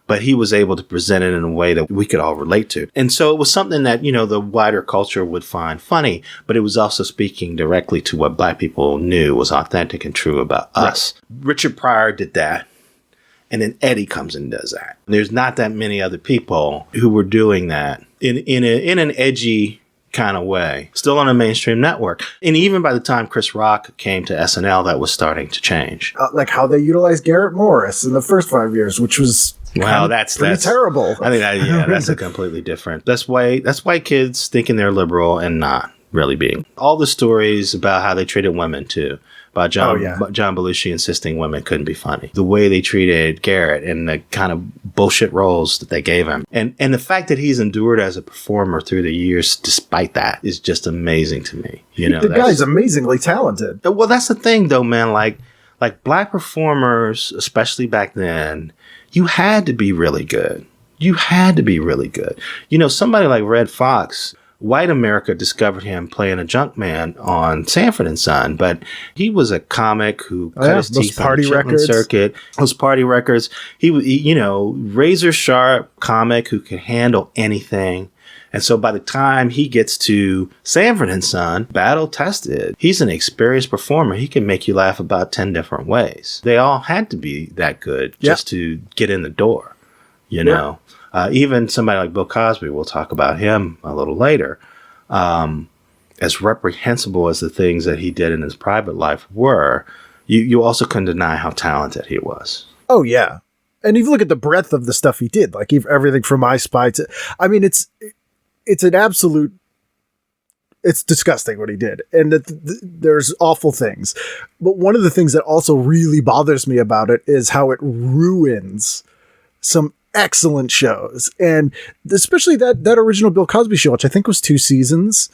But he was able to present it in a way that we could all relate to. And so it was something that, the wider culture would find funny, but it was also speaking directly to what black people knew was authentic and true about us. Richard Pryor did that. And then Eddie comes and does that. There's not that many other people who were doing that in an edgy kind of way, still on a mainstream network. And even by the time Chris Rock came to SNL, that was starting to change. Like how they utilized Garrett Morris in the first 5 years, which was that's terrible. I think that's a completely different. That's why kids thinking they're liberal and not really being. All the stories about how they treated women too, about John Belushi insisting women couldn't be funny. The way they treated Garrett and the kind of bullshit roles that they gave him, and the fact that he's endured as a performer through the years despite that is just amazing to me. The guy's amazingly talented. Well, that's the thing though, man. Like black performers, especially back then, you had to be really good. Somebody like Red Fox, white America discovered him playing a junk man on Sanford and Son, but he was a comic who cut his teeth on the Chitlin circuit. Those party records. He razor sharp comic who could handle anything. And so by the time he gets to Sanford and Son, battle tested, he's an experienced performer. He can make you laugh about 10 different ways. They all had to be that good just to get in the door, Even somebody like Bill Cosby, we'll talk about him a little later. As reprehensible as the things that he did in his private life were, you also couldn't deny how talented he was. Oh, yeah. And if you look at the breadth of the stuff he did, like everything from I Spy to, I mean, it's an absolute, it's disgusting what he did. And there's awful things. But one of the things that also really bothers me about it is how it ruins some excellent shows. And especially that original Bill Cosby Show, which I think was 2 seasons.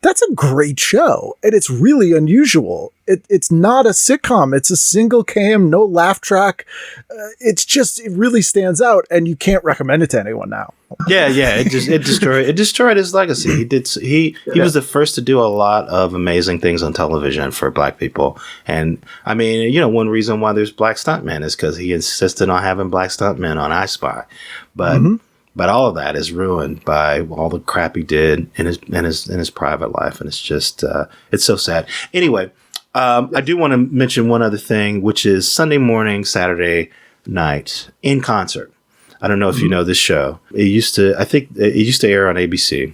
That's a great show. And it's really unusual. It's not a sitcom. It's a single cam, no laugh track. It really stands out, and you can't recommend it to anyone now. Yeah. It destroyed his legacy. He was the first to do a lot of amazing things on television for black people. And I mean, one reason why there's black stuntmen is because he insisted on having black stuntmen on I Spy. But all of that is ruined by all the crap he did in his private life, and it's just it's so sad. Anyway, I do want to mention one other thing, which is Sunday morning, Saturday night In Concert. I don't know if you know this show. It used to air on ABC,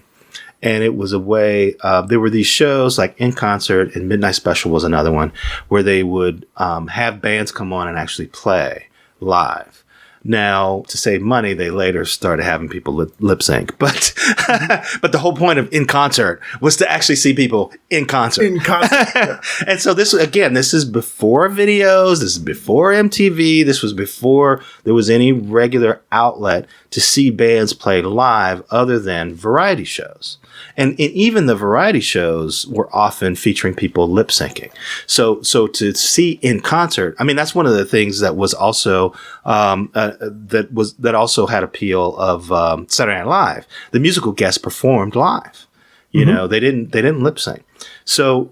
and it was a way. There were these shows like In Concert, and Midnight Special was another one, where they would have bands come on and actually play live. Now, to save money, they later started having people lip sync. But but the whole point of In Concert was to actually see people in concert. In concert. Yeah. And so this is before videos. This is before MTV. This was before there was any regular outlet to see bands play live other than variety shows. And even the variety shows were often featuring people lip syncing. So to see In Concert, I mean, that's one of the things that was also that also had appeal of Saturday Night Live. The musical guests performed live. You know, they didn't lip sync. So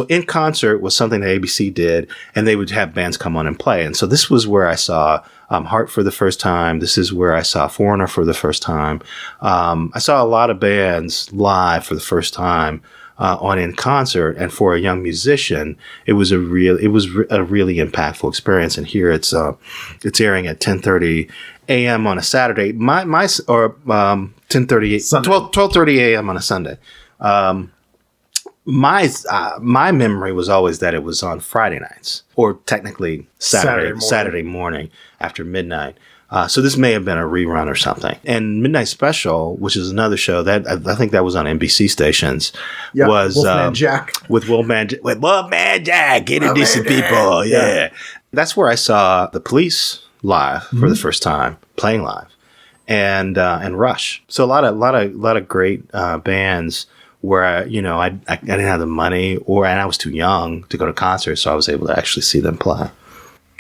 In Concert was something that ABC did, and they would have bands come on and play. And so this was where I saw Heart for the first time. This is where I saw Foreigner for the first time. I saw a lot of bands live for the first time on In Concert, and for a young musician, it was a really impactful experience. And here it's airing at 10:30 a.m. on a Saturday. My 12:30 a.m. on a Sunday. My memory was always that it was on Friday nights, or technically Saturday morning after midnight. So this may have been a rerun or something. And Midnight Special, which is another show that I think that was on NBC stations, was Wolfman Jack. With Wolfman Jack introducing people. Yeah. That's where I saw the Police live for the first time, playing live, and Rush. So a lot of great bands where I didn't have the money, and I was too young to go to concerts, so I was able to actually see them play.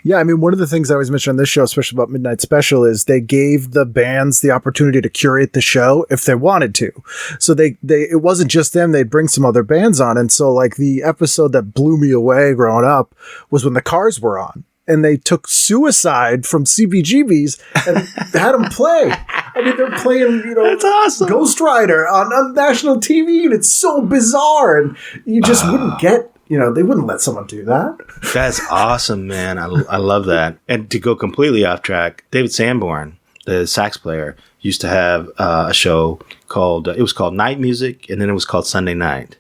Yeah, I mean, one of the things I always mention on this show, especially about Midnight Special, is they gave the bands the opportunity to curate the show if they wanted to. So it wasn't just them, they'd bring some other bands on. And so like the episode that blew me away growing up was when the Cars were on. And they took Suicide from CBGB's and had them play. I mean, they're playing, that's awesome. Ghost Rider on national TV, and it's so bizarre. And you just wouldn't get, they wouldn't let someone do that. That's awesome, man. I love that. And to go completely off track, David Sanborn, the sax player, used to have a show called Night Music, and then it was called Sunday Night.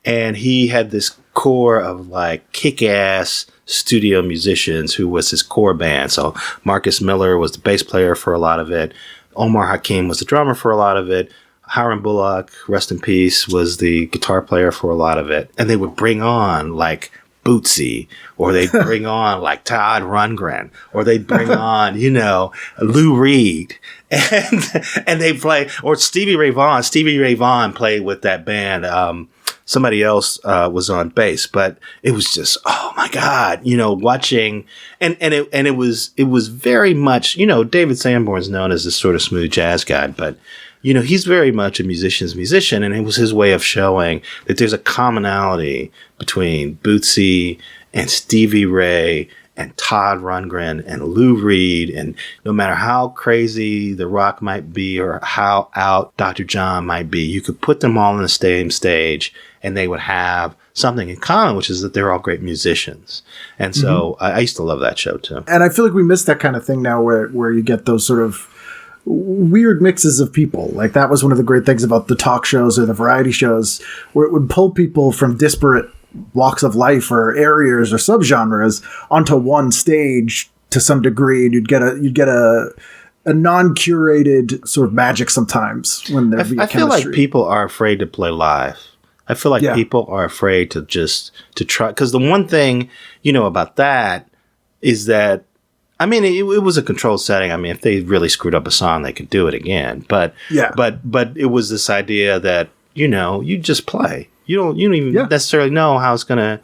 And he had this core of like kick-ass studio musicians who was his core band. So Marcus Miller was the bass player for a lot of it. Omar Hakim was the drummer for a lot of it. Hiram Bullock, rest in peace, was the guitar player for a lot of it. And they would bring on like Bootsy, or they'd bring on like Todd Rundgren, or they'd bring on, Lou Reed. And they play, or Stevie Ray Vaughan. Stevie Ray Vaughan played with that band. Somebody else was on bass, but it was just, oh my God, watching, and it was very much, David Sanborn's known as this sort of smooth jazz guy, but he's very much a musician's musician, and it was his way of showing that there's a commonality between Bootsy and Stevie Ray and Todd Rundgren and Lou Reed, and no matter how crazy The Rock might be or how out Dr. John might be, you could put them all on the same stage and they would have something in common, which is that they're all great musicians. And so I used to love that show too. And I feel like we miss that kind of thing now where you get those sort of weird mixes of people. Like that was one of the great things about the talk shows or the variety shows, where it would pull people from disparate walks of life or areas or subgenres onto one stage to some degree, and you'd get a non-curated sort of magic sometimes when there'd be a chemistry. I feel like people are afraid to play live. I feel like people are afraid to try, because the one thing about that is that, I mean, it was a controlled setting. I mean, if they really screwed up a song, they could do it again. But it was this idea that you just play. You don't even necessarily know how it's gonna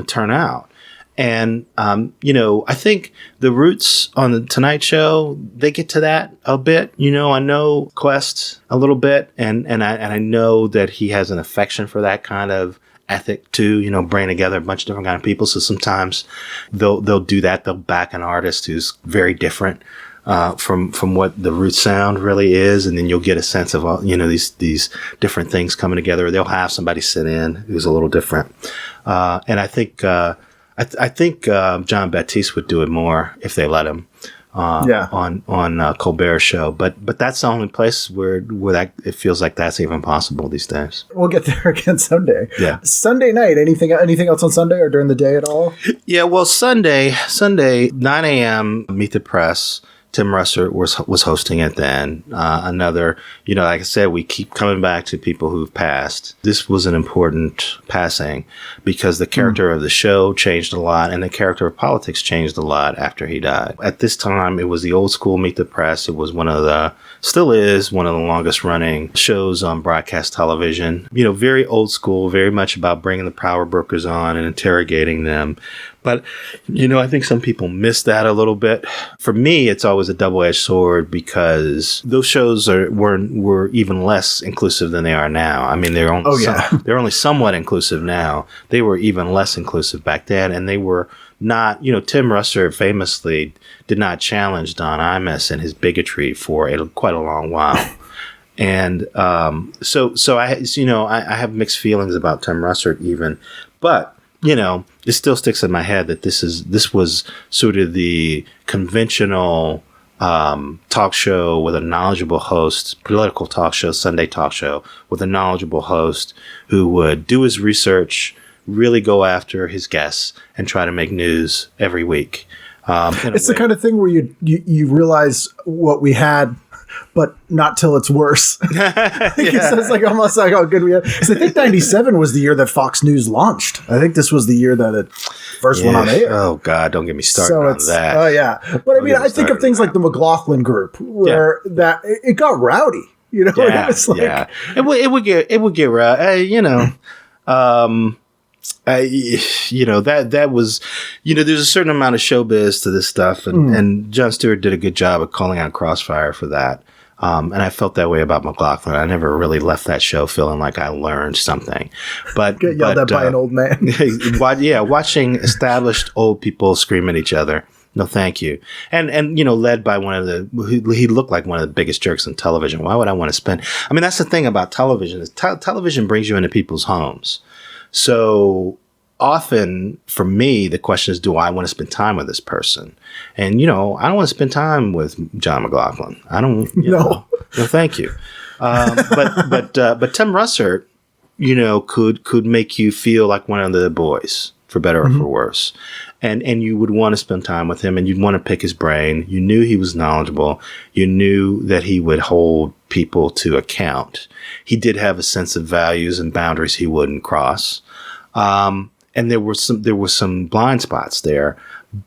turn out. And I think the Roots on the Tonight Show, they get to that a bit. I know Quest a little bit, and I know that he has an affection for that kind of ethic too, bringing together a bunch of different kind of people. So sometimes they'll do that. They'll back an artist who's very different from what the Roots sound really is, and then you'll get a sense of these different things coming together. They'll have somebody sit in who's a little different, and I think John Baptiste would do it more if they let him. on Colbert's show. But that's the only place where that it feels like that's even possible these days. We'll get there again someday. Yeah. Sunday night. Anything else on Sunday or during the day at all? Yeah. Well, Sunday, 9 a.m. Meet the Press. Tim Russert was hosting it then. Another, like I said, we keep coming back to people who've passed. This was an important passing because the character of the show changed a lot and the character of politics changed a lot after he died. At this time, it was the old school Meet the Press. It was still is one of the longest running shows on broadcast television. Very old school, very much about bringing the power brokers on and interrogating them. But, I think some people miss that a little bit. For me, it's always a double-edged sword because those shows were even less inclusive than they are now. I mean, they're only somewhat inclusive now. They were even less inclusive back then, and they were not, Tim Russert famously did not challenge Don Imus and his bigotry for quite a long while. And so I have mixed feelings about Tim Russert even, but it still sticks in my head that this was sort of the conventional talk show with a knowledgeable host, political talk show, Sunday talk show with a knowledgeable host who would do his research, really go after his guests, and try to make news every week. It's the kind of thing where you realize what we had, but not till it's worse. It's like almost like how good we had. I think 97 was the year that Fox News launched. I think this was the year that it first went on air. Oh God, don't get me started on that. Oh yeah, but I mean, I think of things like the McLaughlin Group, where that it got rowdy. Yeah, it's like, it would get rowdy. That was, there's a certain amount of showbiz to this stuff, and Jon Stewart did a good job of calling out Crossfire for that. And I felt that way about McLaughlin. I never really left that show feeling like I learned something. But get yelled at by an old man. Watching established old people scream at each other. No, thank you. And led by he looked like one of the biggest jerks on television. Why would I want to spend? I mean, that's the thing about television is television brings you into people's homes. So often for me, the question is, do I want to spend time with this person? And, I don't want to spend time with John McLaughlin. I don't, no, thank you. But Tim Russert, could make you feel like one of the boys, for better or for worse. And you would want to spend time with him and you'd want to pick his brain. You knew he was knowledgeable. You knew that he would hold people to account. He did have a sense of values and boundaries he wouldn't cross. And there were some blind spots there,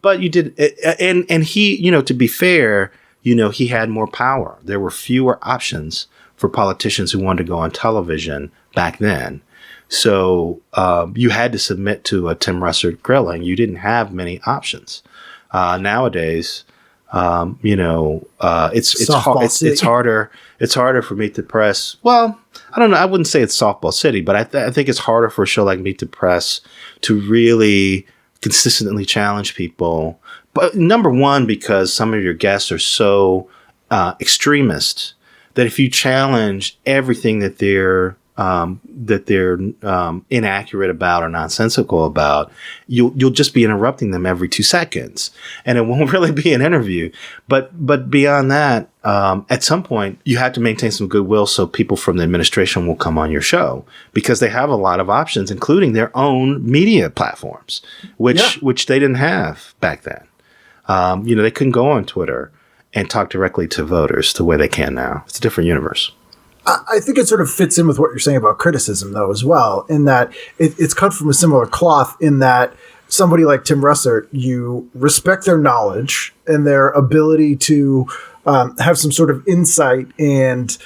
but you did, and he, to be fair, he had more power. There were fewer options for politicians who wanted to go on television back then. So you had to submit to a Tim Russert grilling. You didn't have many options. Nowadays, it's harder. It's harder for Meet the Press. Well, I don't know. I wouldn't say it's softball city, but I think it's harder for a show like Meet the Press to really consistently challenge people. But number one, because some of your guests are so extremist that if you challenge everything that they're inaccurate about or nonsensical about, you'll just be interrupting them every 2 seconds, and it won't really be an interview. But beyond that, at some point you have to maintain some goodwill so people from the administration will come on your show because they have a lot of options, including their own media platforms, which they didn't have back then. They couldn't go on Twitter and talk directly to voters the way they can now. It's a different universe. I think it sort of fits in with what you're saying about criticism, though, as well, in that it's cut from a similar cloth in that somebody like Tim Russert, you respect their knowledge and their ability to have some sort of insight and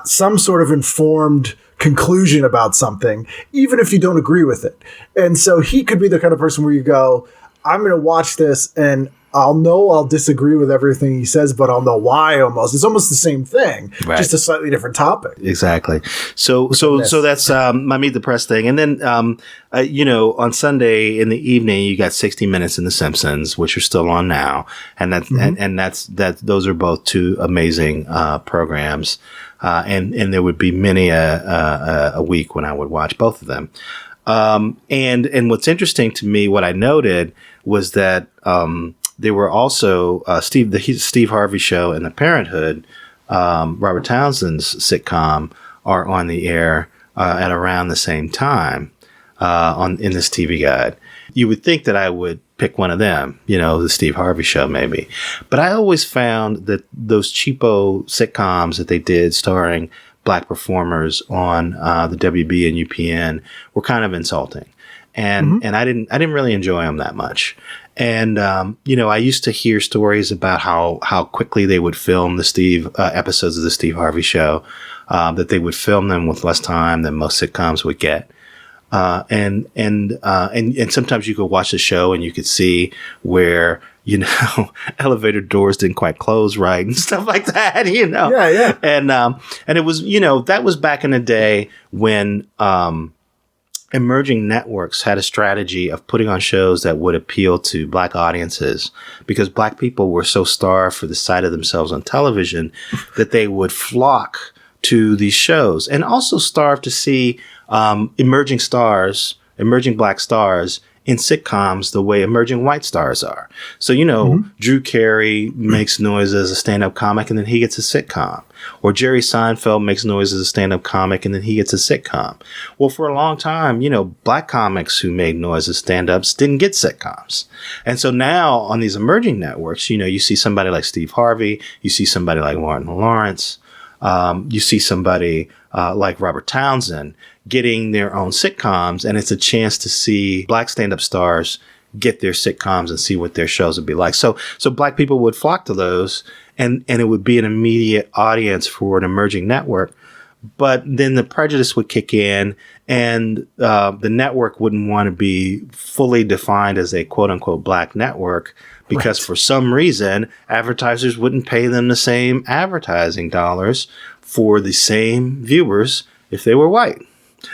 some sort of informed conclusion about something, even if you don't agree with it. And so he could be the kind of person where you go, I'm going to watch this and I'll disagree with everything he says, but I'll know why almost. It's almost the same thing, just a slightly different topic. Exactly. So that's my Meet the Press thing. And then, on Sunday in the evening, you got 60 Minutes and The Simpsons, which are still on now. And those are both two amazing programs. And there would be many a week when I would watch both of them. And what's interesting to me, what I noted was that they were also Steve Harvey Show and The Parenthood. Robert Townsend's sitcom are on the air at around the same time in this TV guide. You would think that I would pick one of them, the Steve Harvey Show maybe. But I always found that those cheapo sitcoms that they did starring black performers on the WB and UPN were kind of insulting. And I didn't really enjoy them that much. And, I used to hear stories about how quickly they would film the episodes of the Steve Harvey Show, that they would film them with less time than most sitcoms would get. And sometimes you could watch the show and you could see where, elevator doors didn't quite close right and stuff like that, Yeah, yeah. And it was, that was back in the day when, emerging networks had a strategy of putting on shows that would appeal to black audiences because black people were so starved for the sight of themselves on television that they would flock to these shows and also starved to see emerging black stars in sitcoms the way emerging white stars are. So, Drew Carey makes noise as a stand-up comic and then he gets a sitcom. Or Jerry Seinfeld makes noise as a stand-up comic and then he gets a sitcom. Well, for a long time, black comics who made noise as stand-ups didn't get sitcoms. And so now on these emerging networks, you see somebody like Steve Harvey, you see somebody like Martin Lawrence, you see somebody like Robert Townsend getting their own sitcoms, and it's a chance to see black stand-up stars get their sitcoms and see what their shows would be like. So black people would flock to those, and it would be an immediate audience for an emerging network. But then the prejudice would kick in, and the network wouldn't want to be fully defined as a quote-unquote black network because for some reason, advertisers wouldn't pay them the same advertising dollars for the same viewers if they were white.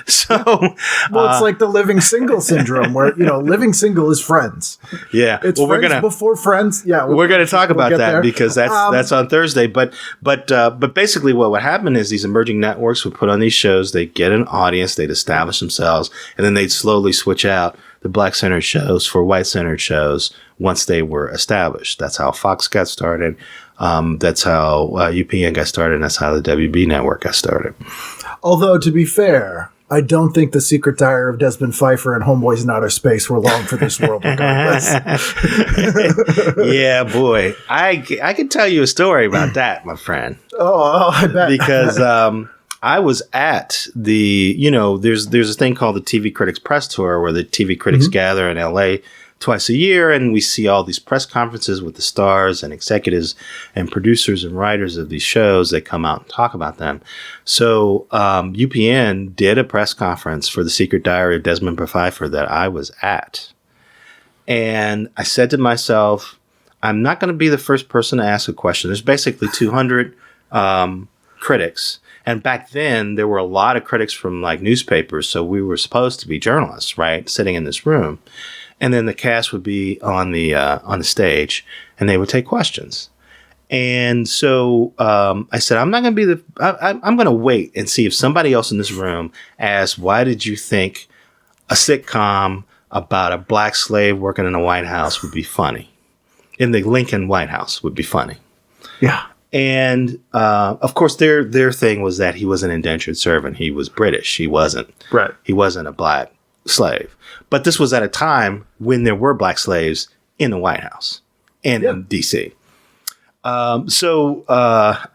So, it's like the living single syndrome where, living single is Friends. Yeah. It's Friends before Friends. Yeah. We're going to talk about that there because that's on Thursday. But basically what would happen is these emerging networks would put on these shows. They'd get an audience. They'd establish themselves. And then they'd slowly switch out the black-centered shows for white-centered shows once they were established. That's how Fox got started. That's how UPN got started. And that's how the WB network got started. Although, to be fair, I don't think The Secret Diary of Desmond Pfeiffer and Homeboys in Outer Space were long for this world. Yeah, boy. I can tell you a story about that, my friend. Oh, I bet. Because I was at the, there's a thing called the TV Critics Press Tour where the TV critics gather in LA twice a year, and we see all these press conferences with the stars and executives and producers and writers of these shows that come out and talk about them. So UPN did a press conference for The Secret Diary of Desmond Pfeiffer that I was at. And I said to myself, I'm not going to be the first person to ask a question. There's basically 200 critics. And back then, there were a lot of critics from like newspapers. So we were supposed to be journalists, right, sitting in this room. And then the cast would be on the stage, and they would take questions. And so I said, I'm not going to be I'm going to wait and see if somebody else in this room asks, why did you think a sitcom about a black slave working in the White House would be funny? In the Lincoln White House would be funny. Yeah. And of course, their thing was that he was an indentured servant. He was British. He wasn't. Right. He wasn't a black slave. But this was at a time when there were black slaves in the White House and in D.C. So I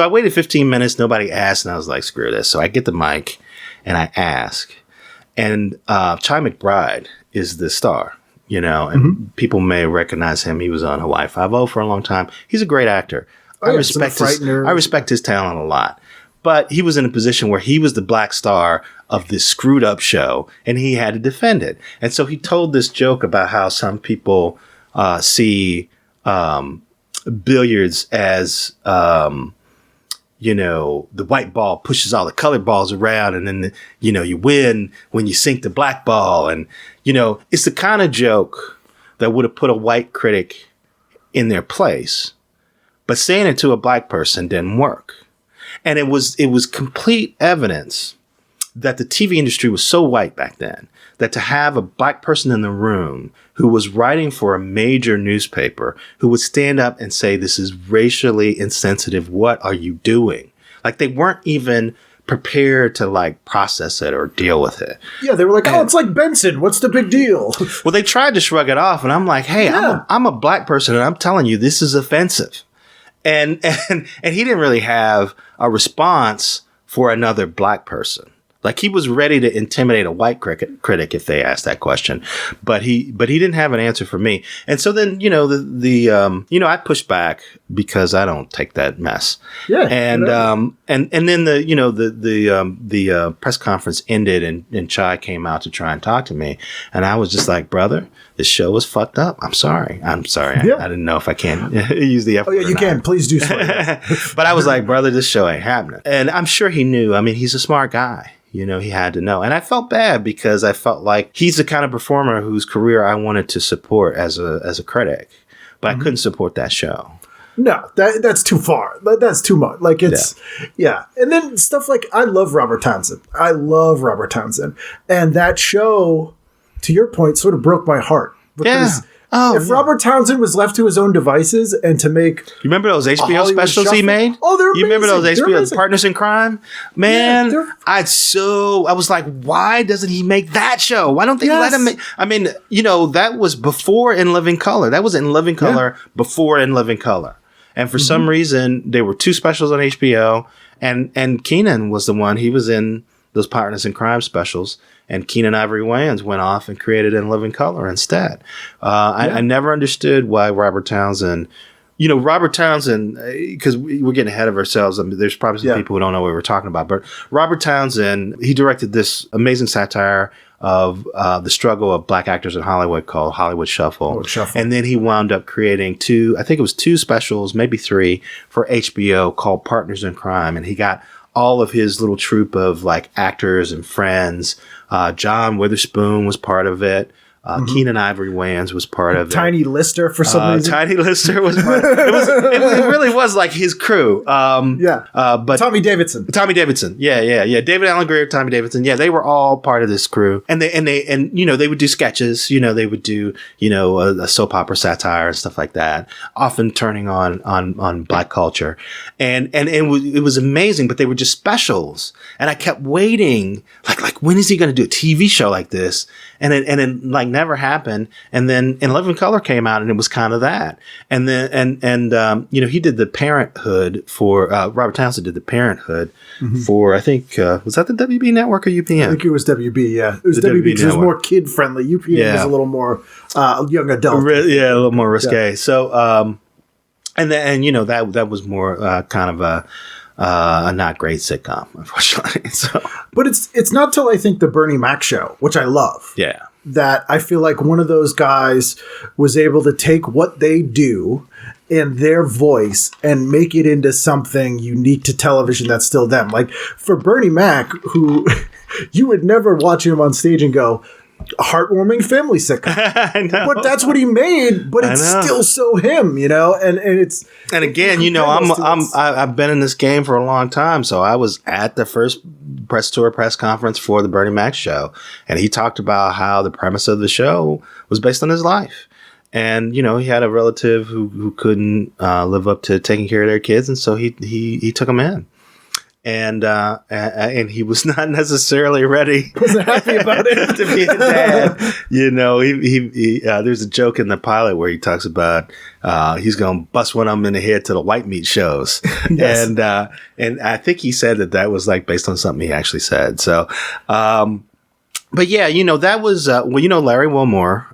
waited 15 minutes. Nobody asked, and I was like, screw this. So I get the mic and I ask. And Chi McBride is the star, and people may recognize him. He was on Hawaii Five-0 for a long time. He's a great actor. I respect his talent a lot. But he was in a position where he was the black star of this screwed up show, and he had to defend it. And so he told this joke about how some people see billiards as, the white ball pushes all the colored balls around, and then, you win when you sink the black ball. And, it's the kind of joke that would have put a white critic in their place. But saying it to a black person didn't work. And it was complete evidence that the TV industry was so white back then that to have a black person in the room who was writing for a major newspaper who would stand up and say, this is racially insensitive. What are you doing? Like they weren't even prepared to like process it or deal with it. Yeah, they were like, "Oh, it's like Benson. What's the big deal?" Well, they tried to shrug it off, and I'm like, "Hey, I'm a black person, and I'm telling you, this is offensive." And he didn't really have a response for another black person. Like he was ready to intimidate a white critic if they asked that question, but he didn't have an answer for me. And so then I pushed back because I don't take that mess. Yeah, and then the press conference ended and Chai came out to try and talk to me, and I was just like, brother, this show was fucked up. I'm sorry. Yeah. I didn't know if I can use the F word. Oh yeah, you can. Please do so. But I was like, brother, this show ain't happening. And I'm sure he knew. I mean, he's a smart guy. He had to know. And I felt bad because I felt like he's the kind of performer whose career I wanted to support as a critic, but I couldn't support that show. No, that's too far. That's too much. Like it's, yeah. And then stuff like, I love Robert Townsend. And that show, to your point, sort of broke my heart. Because Robert Townsend was left to his own devices and to make... You remember those HBO specials he made? Oh, they're amazing. You remember those HBO Partners in Crime? Man, Yeah, I was like, why doesn't he make that show? Why don't they let him make... I mean, that was before In Living Color. That was In Living Color before In Living Color. And for some reason, there were two specials on HBO, and Keenan was the one. He was in those Partners in Crime specials, and Keenan Ivory Wayans went off and created In Living Color instead. I never understood why Robert Townsend, because we're getting ahead of ourselves. I mean, there's probably some people who don't know what we're talking about, but Robert Townsend, he directed this amazing satire of the struggle of black actors in Hollywood called Hollywood Shuffle. And then he wound up creating two specials, maybe three, for HBO called Partners in Crime. And he got all of his little troupe of like actors and friends. John Witherspoon was part of it. Keenan Ivory Wayans was part of it. Tiny Lister for some reason. Tiny Lister was part of it. It really was like his crew. But Tommy Davidson. Yeah. David Allen Greer, Tommy Davidson. Yeah, they were all part of this crew. And they would do sketches. They would do a soap opera satire and stuff like that. Often turning on black culture, and it was amazing. But they were just specials, and I kept waiting. Like when is he going to do a TV show like this? And it like never happened. And then In Living Color came out, and it was kind of that. And then he did the Parenthood for Robert Townsend did the Parenthood for, I think was that the WB network or UPN? I think it was WB. Yeah, it was WB because it was more kid friendly. UPN was a little more young adult. A little more risque. So that was more kind of a not great sitcom, unfortunately. So, but it's not till I think the Bernie Mac show, which I love. Yeah. That I feel like one of those guys was able to take what they do in their voice and make it into something unique to television that's still them. Like for Bernie Mac, who you would never watch him on stage and go, a heartwarming family sitcom. I know. But that's what he made, but it's still so him, and it's... And again, I've been in this game for a long time, so I was at the first press conference for the Bernie Mac show, and he talked about how the premise of the show was based on his life. And, he had a relative who couldn't live up to taking care of their kids, and so he took them in. And he was not necessarily ready. Wasn't happy about it to be a dad. He there's a joke in the pilot where he talks about he's gonna bust one of them in the head to the white meat shows. Yes. And I think he said that was like based on something he actually said. So, but yeah, that was Larry Wilmore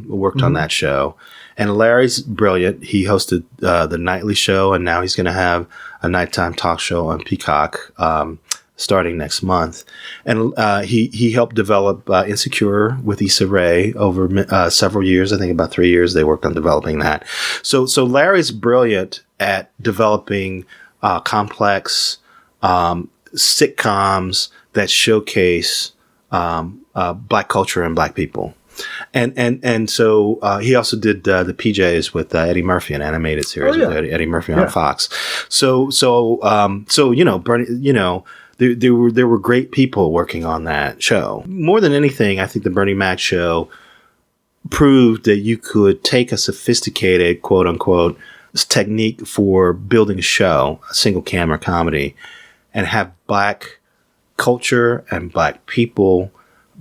worked on that show. And Larry's brilliant. He hosted the nightly show, and now he's going to have a nighttime talk show on Peacock starting next month. And he helped develop Insecure with Issa Rae over several years. I think about 3 years they worked on developing that. So Larry's brilliant at developing complex sitcoms that showcase black culture and black people. And so he also did the PJs with Eddie Murphy, an animated series with Eddie Murphy on Fox. So Bernie, there were great people working on that show. More than anything, I think the Bernie Mac show proved that you could take a sophisticated, quote unquote, technique for building a show, a single camera comedy, and have Black culture and Black people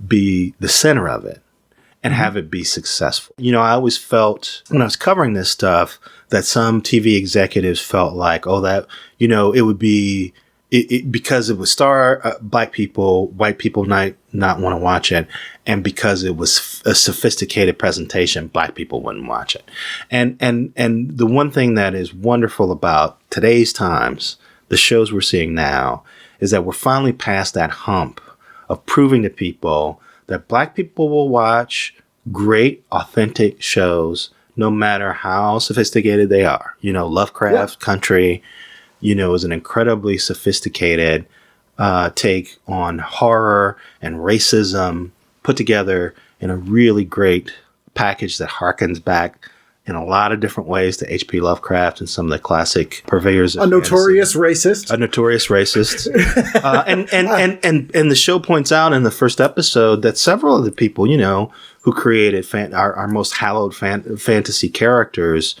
be the center of it and have it be successful. You know, I always felt when I was covering this stuff that some TV executives felt like, oh, that, you know, it would be because it would star Black people, white people might not want to watch it. And because it was a sophisticated presentation, Black people wouldn't watch it. And the one thing that is wonderful about today's times, the shows we're seeing now, is that we're finally past that hump of proving to people that Black people will watch great, authentic shows, no matter how sophisticated they are. You know, Lovecraft Country, you know, is an incredibly sophisticated take on horror and racism put together in a really great package that harkens back in a lot of different ways to H.P. Lovecraft and some of the classic purveyors of A notorious racist. A notorious racist. And the show points out in the first episode that several of the people, you know, who created our most hallowed fantasy characters,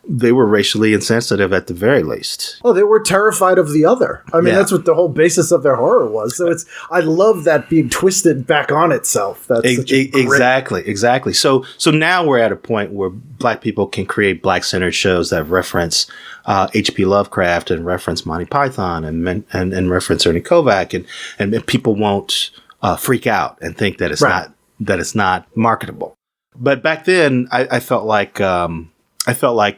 they were racially insensitive at the very least. Oh, they were terrified of the other. I mean, that's what the whole basis of their horror was. So I love that being twisted back on itself. That's exactly. So now we're at a point where Black people can create Black-centered shows that reference H.P. Lovecraft and reference Monty Python and reference Ernie Kovacs, and people won't freak out and think that it's not marketable. But back then, I felt like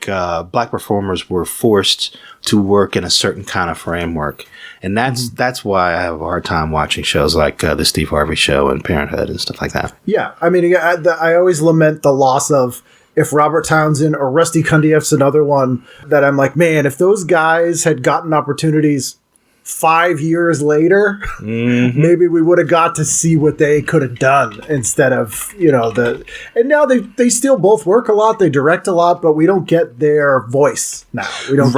Black performers were forced to work in a certain kind of framework. And that's why I have a hard time watching shows like the Steve Harvey Show and Parenthood and stuff like that. Yeah. I mean, I always lament the loss of, if Robert Townsend or Rusty Kundieff's another one, that I'm like, man, if those guys had gotten opportunities 5 years later, maybe we would have got to see what they could have done instead of, you know, and now they still both work a lot. They direct a lot, but we don't get their voice now. We don't.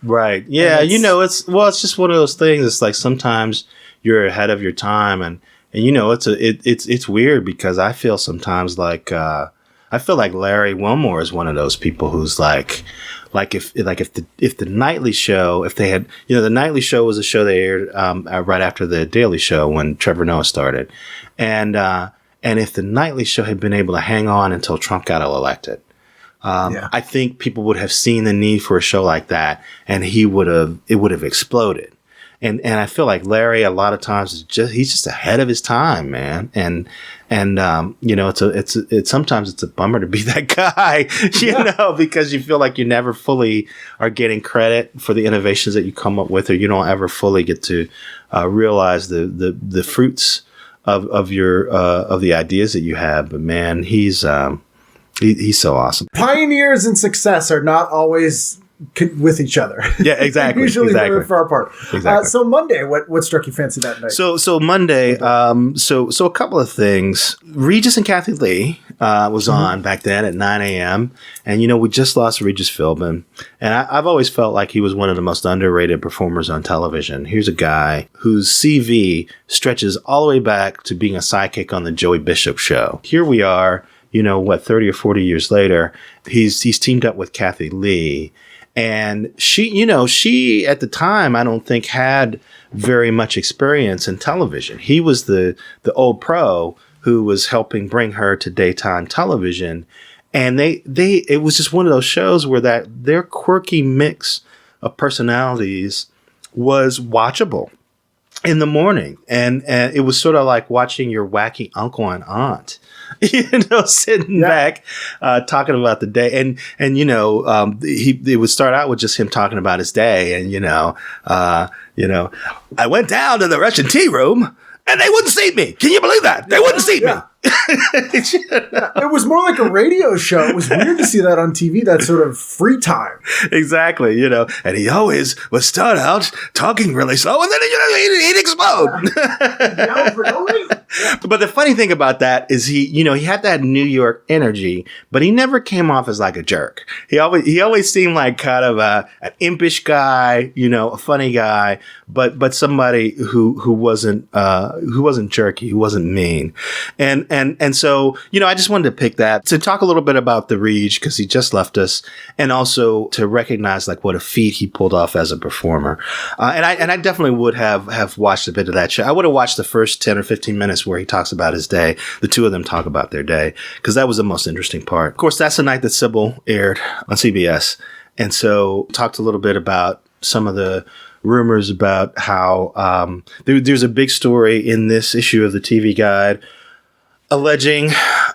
Right. Yeah. You know, it's just one of those things. It's like sometimes you're ahead of your time and you know, it's weird because I feel sometimes like Larry Wilmore is one of those people who's like if the Nightly Show, if they had, you know, the Nightly Show was a show they aired right after the Daily Show when Trevor Noah started, and if the Nightly Show had been able to hang on until Trump got elected, I think people would have seen the need for a show like that, and it would have exploded. And I feel like Larry a lot of times he's just ahead of his time, man. And you know, sometimes it's a bummer to be that guy, you know, because you feel like you never fully are getting credit for the innovations that you come up with, or you don't ever fully get to realize the fruits of the ideas that you have. But man, he's so awesome. Pioneers and success are not always with each other. Yeah, exactly. Usually they're far apart. Exactly. So Monday, what struck you fancy that night? So Monday, so a couple of things. Regis and Kathy Lee was on back then at 9 a.m. And, you know, we just lost Regis Philbin. And I've always felt like he was one of the most underrated performers on television. Here's a guy whose CV stretches all the way back to being a sidekick on the Joey Bishop show. Here we are, you know, 30 or 40 years later, he's teamed up with Kathy Lee. And she at the time, I don't think had very much experience in television. He was the old pro who was helping bring her to daytime television. And it was just one of those shows where their quirky mix of personalities was watchable in the morning. And it was sort of like watching your wacky uncle and aunt, you know, sitting back, talking about the day. And you know, it would start out with just him talking about his day. And, you know, I went down to the Russian tea room and they wouldn't seat me. Can you believe that? They wouldn't seat me. It was more like a radio show. It was weird to see that on TV, that sort of free time. Exactly, you know, and he always would start out talking really slow and then, you know, he'd explode. But the funny thing about that is he had that New York energy, but he never came off as like a jerk. He always seemed like kind of an impish guy, you know, a funny guy, but somebody who wasn't jerky, who wasn't mean. And so, you know, I just wanted to pick that to talk a little bit about the Reg, because he just left us, and also to recognize like what a feat he pulled off as a performer. And I definitely would have watched a bit of that show. I would have watched the first 10 or 15 minutes where he talks about his day. The two of them talk about their day, because that was the most interesting part. Of course, that's the night that Cybill aired on CBS. And so talked a little bit about some of the rumors about how there's a big story in this issue of the TV Guide alleging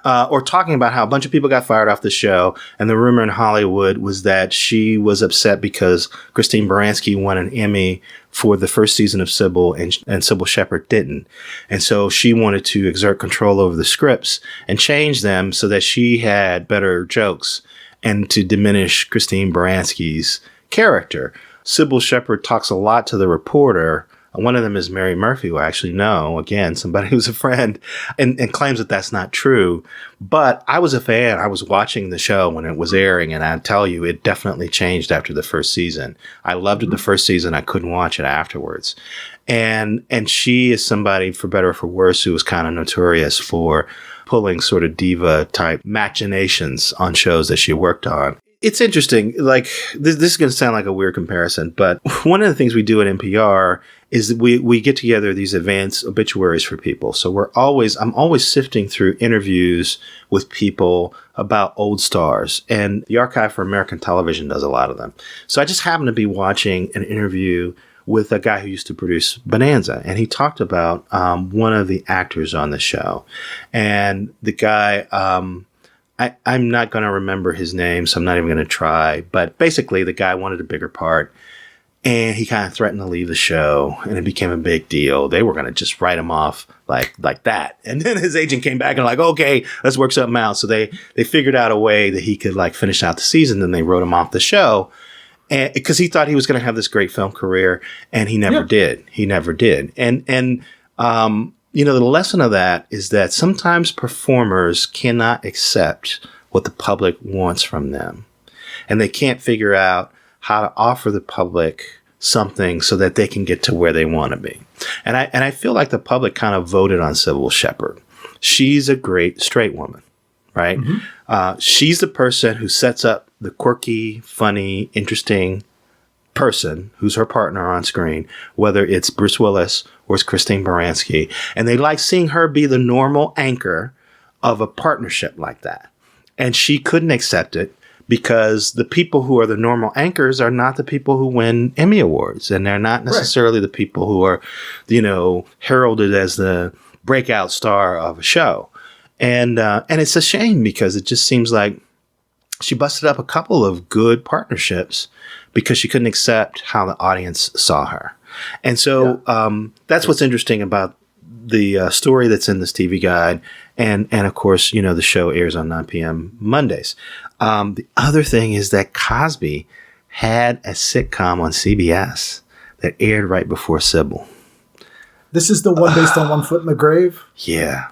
or talking about how a bunch of people got fired off the show. And the rumor in Hollywood was that she was upset because Christine Baranski won an Emmy for the first season of Cybill, and Cybill Shepherd didn't. And so she wanted to exert control over the scripts and change them so that she had better jokes and to diminish Christine Baranski's character. Cybill Shepherd talks a lot to the reporter. One of them is Mary Murphy, who I actually know, again, somebody who's a friend, and claims that that's not true. But I was a fan. I was watching the show when it was airing, and I tell you, it definitely changed after the first season. I loved it the first season. I couldn't watch it afterwards. And she is somebody, for better or for worse, who was kind of notorious for pulling sort of diva-type machinations on shows that she worked on. It's interesting. Like, this is going to sound like a weird comparison, but one of the things we do at NPR is that we get together these advance obituaries for people. So I'm always sifting through interviews with people about old stars, and the Archive for American Television does a lot of them. So I just happened to be watching an interview with a guy who used to produce Bonanza, and he talked about one of the actors on the show. And the guy, I'm not going to remember his name, so I'm not even going to try. But basically, the guy wanted a bigger part, and he kind of threatened to leave the show, and it became a big deal. They were going to just write him off like that. And then his agent came back and like, okay, let's work something out. So they figured out a way that he could like finish out the season, and they wrote him off the show. And because he thought he was going to have this great film career, and he never did. He never did. And you know, the lesson of that is that sometimes performers cannot accept what the public wants from them, and they can't figure out how to offer the public something so that they can get to where they want to be. And I feel like the public kind of voted on Cybill Shepherd. She's a great straight woman, right? Mm-hmm. She's the person who sets up the quirky, funny, interesting person who's her partner on screen, whether it's Bruce Willis or it's Christine Baranski. And they like seeing her be the normal anchor of a partnership like that. And she couldn't accept it because the people who are the normal anchors are not the people who win Emmy Awards. And they're not necessarily the people who are, you know, heralded as the breakout star of a show. And it's a shame because it just seems like she busted up a couple of good partnerships because she couldn't accept how the audience saw her. And so that's what's interesting about the story that's in this TV Guide. And of course, you know, the show airs on 9 p.m. Mondays. The other thing is that Cosby had a sitcom on CBS that aired right before Cybill. This is the one based on One Foot in the Grave? Yeah.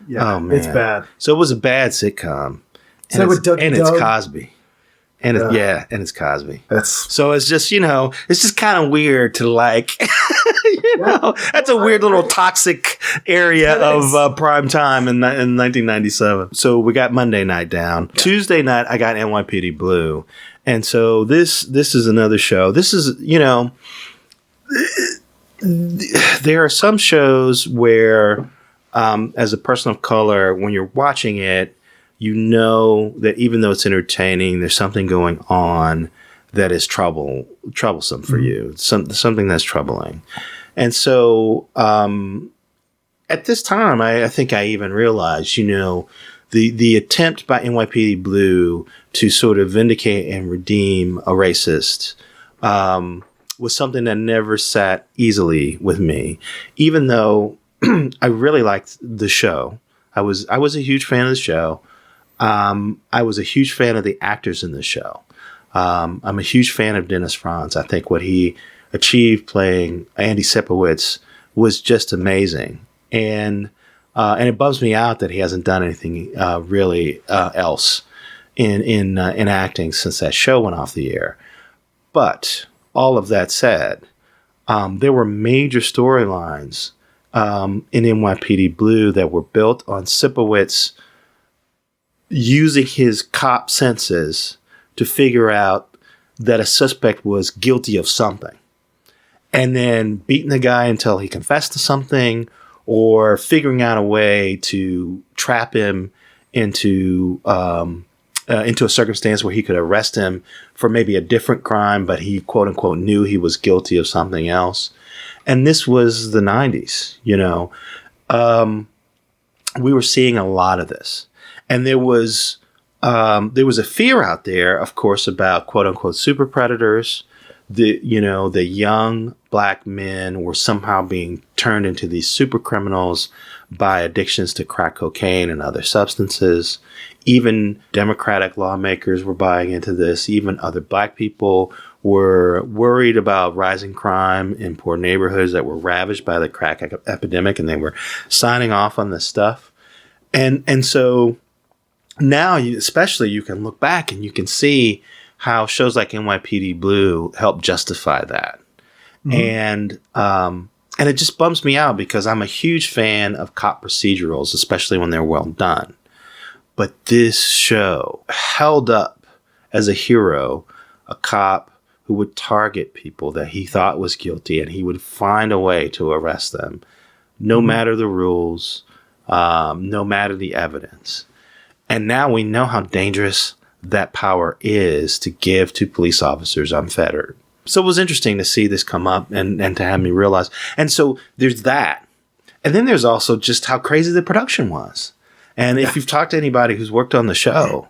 Yeah, oh, man. It's bad. So it was a bad sitcom. And it's Cosby. And it's Cosby. So it's just, you know, it's just kind of weird to like, you know, that's a weird little toxic area of prime time in 1997. So we got Monday night down. Yeah. Tuesday night, I got NYPD Blue. And so this is another show. This is, you know, there are some shows where, as a person of color, when you're watching it, you know that even though it's entertaining, there's something going on that is troublesome for you. Something that's troubling. And so at this time, I think I even realized, you know, the attempt by NYPD Blue to sort of vindicate and redeem a racist was something that never sat easily with me, even though I really liked the show. I was a huge fan of the show. I was a huge fan of the actors in the show. I'm a huge fan of Dennis Franz. I think what he achieved playing Andy Sipowicz was just amazing. And it bums me out that he hasn't done anything really else in acting since that show went off the air. But all of that said, there were major storylines in NYPD Blue that were built on Sipowicz using his cop senses to figure out that a suspect was guilty of something, and then beating the guy until he confessed to something, or figuring out a way to trap him into a circumstance where he could arrest him for maybe a different crime, but he quote unquote knew he was guilty of something else. And this was the 90s, you know. We were seeing a lot of this. And there was a fear out there, of course, about quote unquote super predators. The young black men were somehow being turned into these super criminals by addictions to crack cocaine and other substances. Even Democratic lawmakers were buying into this. Even other black people were worried about rising crime in poor neighborhoods that were ravaged by the crack epidemic, and they were signing off on this stuff. And so now, especially, you can look back and you can see how shows like NYPD Blue help justify that. Mm-hmm. And it just bums me out because I'm a huge fan of cop procedurals, especially when they're well done. But this show held up as a hero, a cop who would target people that he thought was guilty, and he would find a way to arrest them, no matter the rules, no matter the evidence. And now we know how dangerous that power is to give to police officers unfettered. So it was interesting to see this come up and to have me realize. And so there's that. And then there's also just how crazy the production was. And if you've talked to anybody who's worked on the show,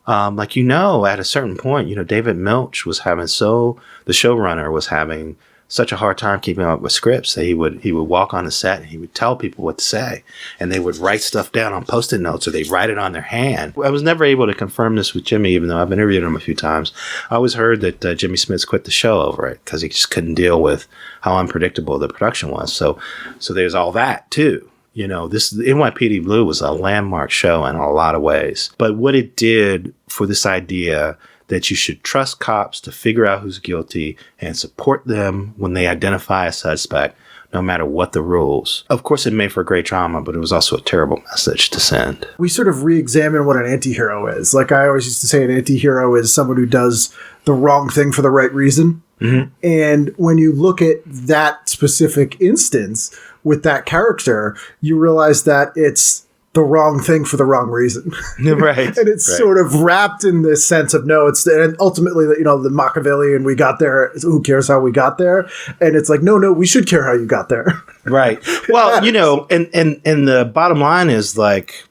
at a certain point, David Milch was having the showrunner was having such a hard time keeping up with scripts that he would walk on the set and he would tell people what to say, and they would write stuff down on Post-it notes, or they'd write it on their hand. I was never able to confirm this with Jimmy, even though I've interviewed him a few times. I always heard that Jimmy Smits quit the show over it because he just couldn't deal with how unpredictable the production was. So there's all that too. This NYPD Blue was a landmark show in a lot of ways. But what it did for this idea that you should trust cops to figure out who's guilty and support them when they identify a suspect, no matter what the rules. Of course, it made for great drama, but it was also a terrible message to send. We sort of re-examine what an anti-hero is. Like I always used to say, an anti-hero is someone who does the wrong thing for the right reason. Mm-hmm. And when you look at that specific instance with that character, you realize that it's the wrong thing for the wrong reason. Right. And it's sort of wrapped in this sense of, and ultimately, the Machiavellian, we got there, who cares how we got there? And it's like, no, we should care how you got there. Right. Well, and the bottom line is like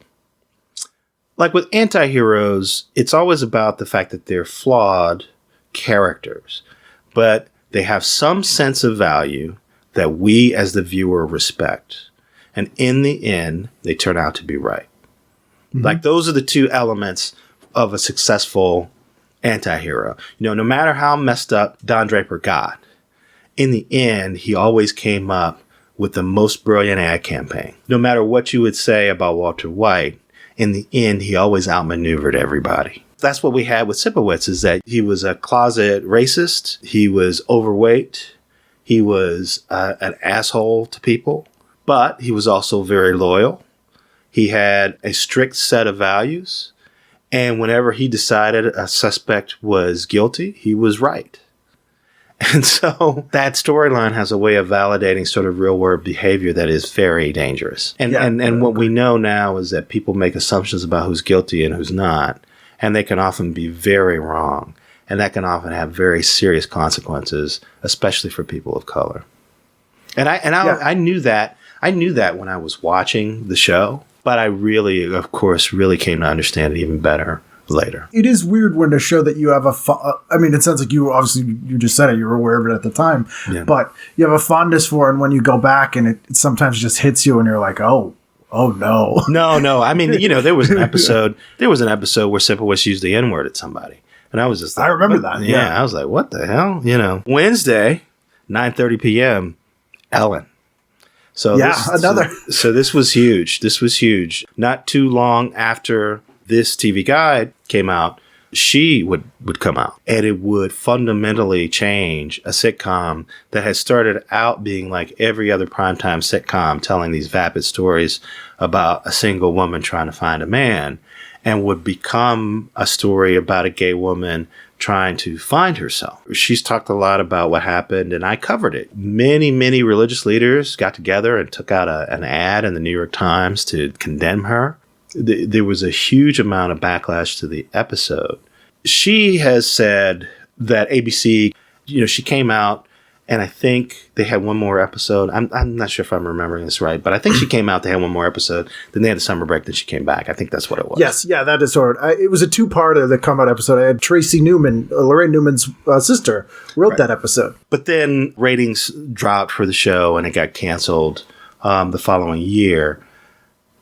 with anti-heroes, it's always about the fact that they're flawed characters, but they have some sense of value that we as the viewer respect. And in the end, they turn out to be right. Mm-hmm. Like those are the two elements of a successful anti-hero. No matter how messed up Don Draper got, in the end, he always came up with the most brilliant ad campaign. No matter what you would say about Walter White, in the end, he always outmaneuvered everybody. That's what we had with Sipowicz, is that he was a closet racist. He was overweight. He was an asshole to people. But he was also very loyal. He had a strict set of values. And whenever he decided a suspect was guilty, he was right. And so that storyline has a way of validating sort of real world behavior that is very dangerous. And what we know now is that people make assumptions about who's guilty and who's not. And they can often be very wrong. And that can often have very serious consequences, especially for people of color. I knew that. I knew that when I was watching the show, but I really, of course, came to understand it even better later. It is weird when a show that you have it sounds like you just said it, you were aware of it at the time, but you have a fondness for it, and when you go back and it sometimes just hits you and you're like, oh, Oh no. No. I mean, there was an episode where Sipowicz used the N-word at somebody. And I was just like, I remember that. Yeah. I was like, what the hell? Wednesday, 9:30 p.m., Ellen. So this was huge. This was huge. Not too long after this TV guide came out, she would come out, and it would fundamentally change a sitcom that had started out being like every other primetime sitcom, telling these vapid stories about a single woman trying to find a man, and would become a story about a gay woman trying to find herself. She's talked a lot about what happened, and I covered it. Many, many religious leaders got together and took out an ad in the New York Times to condemn her. There was a huge amount of backlash to the episode. She has said that ABC, she came out, and I think they had one more episode. I'm not sure if I'm remembering this right, but I think she came out, they had one more episode, then they had a summer break, then she came back. I think that's what it was. Yes, yeah, that is sort of. It was a two-parter, the come out episode. I had Tracy Newman, Lorraine Newman's sister, wrote that episode. But then ratings dropped for the show, and it got canceled the following year.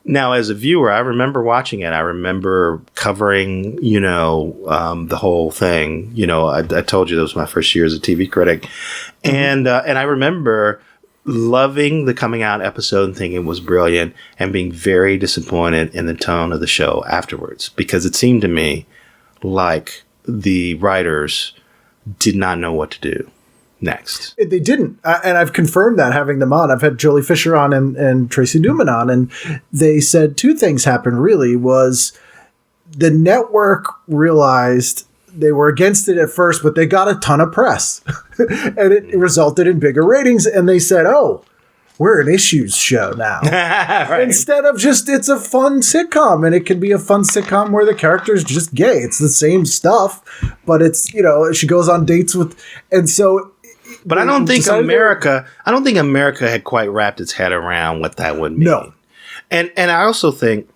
Now, as a viewer, I remember watching it. I remember covering, the whole thing. I told you that was my first year as a TV critic. And I remember loving the coming out episode and thinking it was brilliant, and being very disappointed in the tone of the show afterwards, because it seemed to me like the writers did not know what to do next. They didn't. And I've confirmed that, having them on. I've had Jolie Fisher on and Tracy Newman on, and they said two things happened, really. Was the network realized they were against it at first, but they got a ton of press. And it resulted in bigger ratings, and they said, oh, we're an issues show now. Right. Instead of just, it's a fun sitcom, and it can be a fun sitcom where the character's just gay. It's the same stuff, but it's, she goes on dates with, and so... But I don't think America had quite wrapped its head around what that would mean. No. And I also think,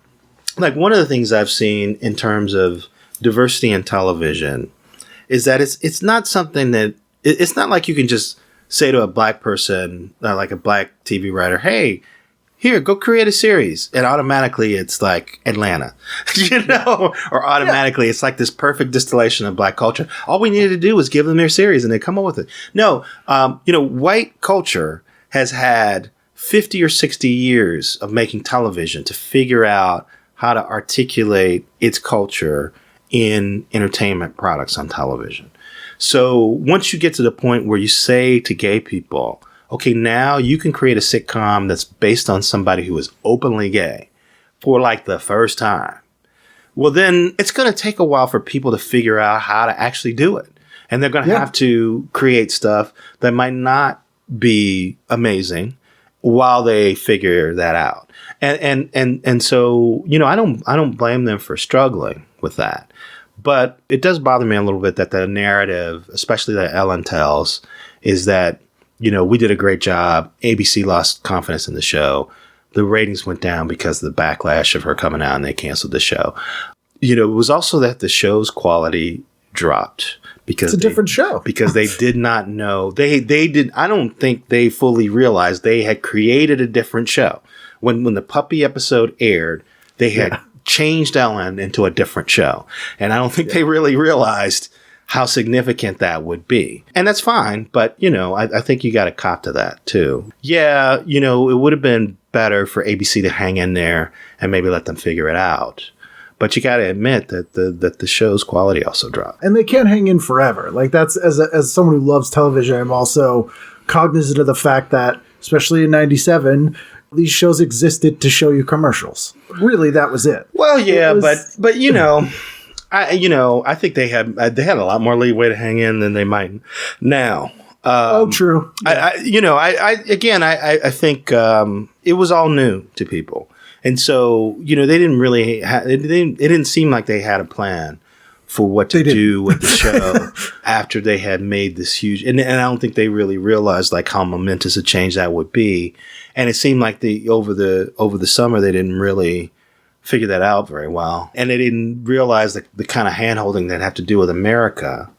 like, one of the things I've seen in terms of diversity in television is that it's not something that, it's not like you can just say to a black person, like a black TV writer, hey, here, go create a series. And automatically it's like Atlanta, or automatically it's like this perfect distillation of black culture. All we needed to do was give them their series and they come up with it. No, white culture has had 50 or 60 years of making television to figure out how to articulate its culture in entertainment products on television. So once you get to the point where you say to gay people, okay, now you can create a sitcom that's based on somebody who is openly gay for like the first time. Well, then it's going to take a while for people to figure out how to actually do it. And they're going to have to create stuff that might not be amazing while they figure that out. And so, I don't blame them for struggling with that. But it does bother me a little bit that the narrative, especially that Ellen tells, is that, we did a great job. ABC lost confidence in the show. The ratings went down because of the backlash of her coming out, and they canceled the show. It was also that the show's quality dropped because it's a different show. Because they did not know. They did. I don't think they fully realized they had created a different show. When the puppy episode aired, they had changed Ellen into a different show. And I don't think they really realized how significant that would be. And that's fine, but, I think you got to cop to that, too. Yeah, it would have been better for ABC to hang in there and maybe let them figure it out. But you got to admit that the show's quality also dropped. And they can't hang in forever. Like, that's, as someone who loves television, I'm also cognizant of the fact that, especially in 97, these shows existed to show you commercials. Really, that was it. Well, yeah, but I think they had a lot more leeway to hang in than they might now. True. Yeah. I think it was all new to people, and so they didn't really. It didn't seem like they had a plan for what to do with the show after they had made this huge. And I don't think they really realized like how momentous a change that would be. And it seemed like over the summer they didn't really figure that out very well. And they didn't realize the kind of hand-holding they'd have to do with America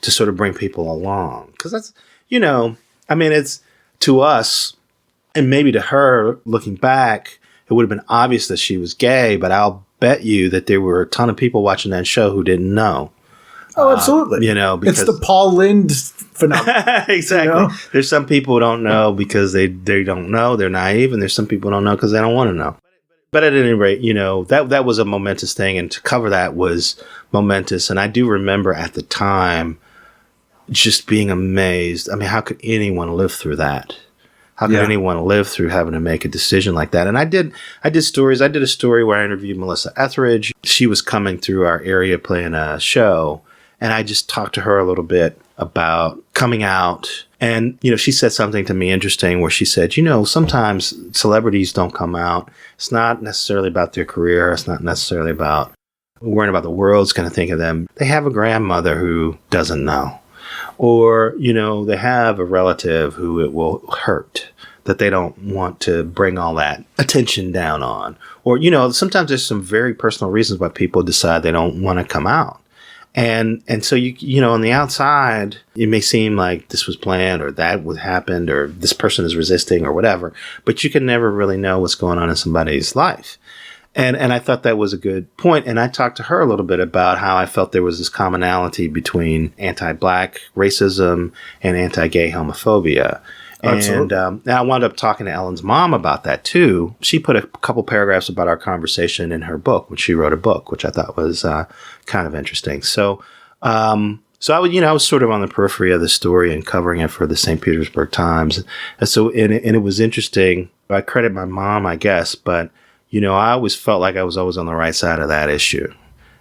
to sort of bring people along. Because that's, it's to us, and maybe to her, looking back, it would have been obvious that she was gay, but I'll bet you that there were a ton of people watching that show who didn't know. Oh, absolutely. Because it's the Paul Lynde phenomenon. Exactly. There's some people who don't know because they don't know. They're naive. And there's some people who don't know because they don't want to know. But at any rate, that was a momentous thing. And to cover that was momentous. And I do remember at the time just being amazed. I mean, how could anyone live through that? How could anyone live through having to make a decision like that? And I did stories. I did a story where I interviewed Melissa Etheridge. She was coming through our area playing a show. And I just talked to her a little bit about coming out. And, she said something to me interesting where she said, sometimes celebrities don't come out. It's not necessarily about their career. It's not necessarily about worrying about the world's going to think of them. They have a grandmother who doesn't know. Or, they have a relative who it will hurt that they don't want to bring all that attention down on. Or, sometimes there's some very personal reasons why people decide they don't want to come out. And so, on the outside, it may seem like this was planned or that would happen or this person is resisting or whatever, but you can never really know what's going on in somebody's life. And I thought that was a good point. And I talked to her a little bit about how I felt there was this commonality between anti-Black racism and anti-gay homophobia. Absolutely. And I wound up talking to Ellen's mom about that too. She put a couple paragraphs about our conversation in her book, when she wrote a book, which I thought was kind of interesting. So I was sort of on the periphery of the story and covering it for the St. Petersburg Times. And so, and it was interesting. I credit my mom, I guess, but I always felt like I was always on the right side of that issue.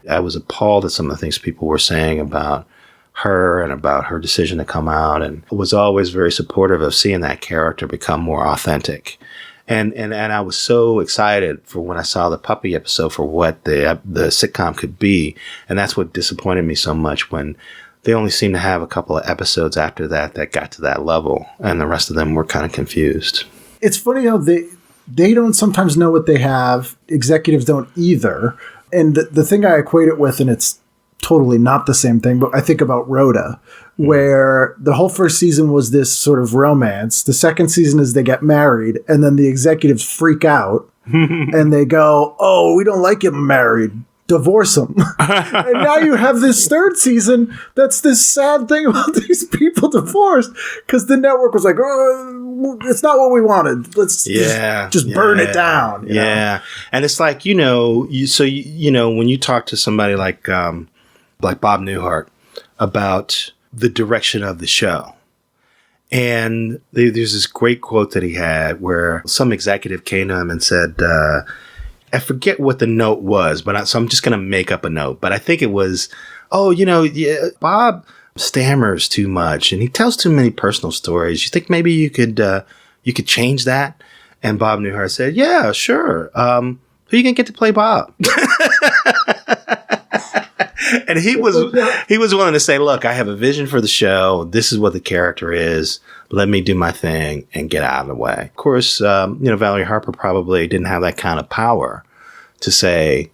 I was appalled at some of the things people were saying about her and about her decision to come out, and was always very supportive of seeing that character become more authentic. And I was so excited for when I saw the puppy episode for what the sitcom could be. And that's what disappointed me so much, when they only seemed to have a couple of episodes after that got to that level, and the rest of them were kind of confused. It's funny how they don't sometimes know what they have. Executives don't either. And the thing I equate it with, and it's totally not the same thing, but I think about Rhoda, where the whole first season was this sort of romance. The second season is they get married, and then the executives freak out and they go, "Oh, we don't like him married. Divorce him." And now you have this third season that's this sad thing about these people divorced, because the network was like, "Oh, it's not what we wanted. Let's just burn it down." You know? And it's like, when you talk to somebody like Bob Newhart about the direction of the show. And there's this great quote that he had where some executive came to him and said, I forget what the note was, so I'm just going to make up a note. But I think it was, Bob stammers too much and he tells too many personal stories. You think maybe you could change that? And Bob Newhart said, "Yeah, sure. Who you going to get to play Bob?" And he was willing to say, "Look, I have a vision for the show. This is what the character is. Let me do my thing and get out of the way." Of course, Valerie Harper probably didn't have that kind of power to say,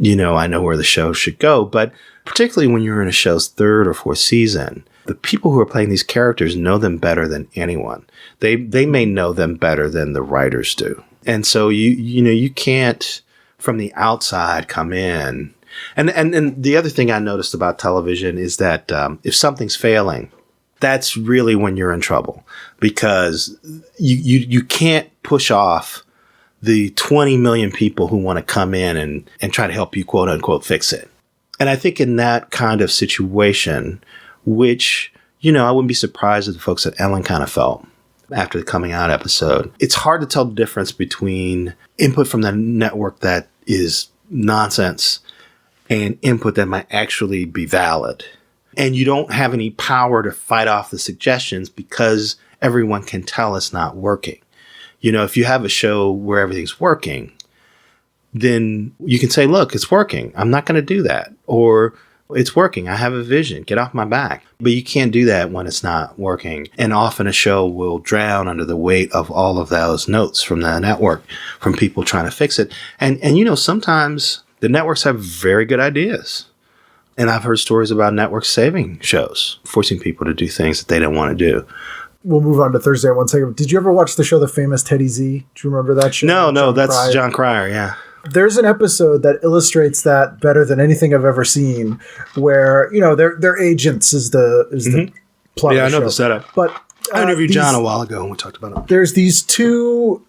I know where the show should go. But particularly when you're in a show's third or fourth season, the people who are playing these characters know them better than anyone. They may know them better than the writers do. And so you can't from the outside come in. And the other thing I noticed about television is that if something's failing, that's really when you're in trouble, because you can't push off the 20 million people who want to come in and try to help you, quote unquote, fix it. And I think in that kind of situation, which, I wouldn't be surprised if the folks at Ellen kind of felt after the coming out episode, it's hard to tell the difference between input from the network that is nonsense and input that might actually be valid. And you don't have any power to fight off the suggestions because everyone can tell it's not working. If you have a show where everything's working, then you can say, "Look, it's working. I'm not going to do that." Or, "It's working. I have a vision. Get off my back." But you can't do that when it's not working. And often a show will drown under the weight of all of those notes from the network, from people trying to fix it. And sometimes the networks have very good ideas. And I've heard stories about networks saving shows, forcing people to do things that they didn't want to do. we'll move on to Thursday in 1 second. Did you ever watch the show The Famous Teddy Z? Do you remember that show? No, that's Cryer? John Cryer, yeah. There's an episode that illustrates that better than anything I've ever seen, where their agents is the plot. Yeah, of I know show. the setup. But I interviewed John a while ago and we talked about it. There's these two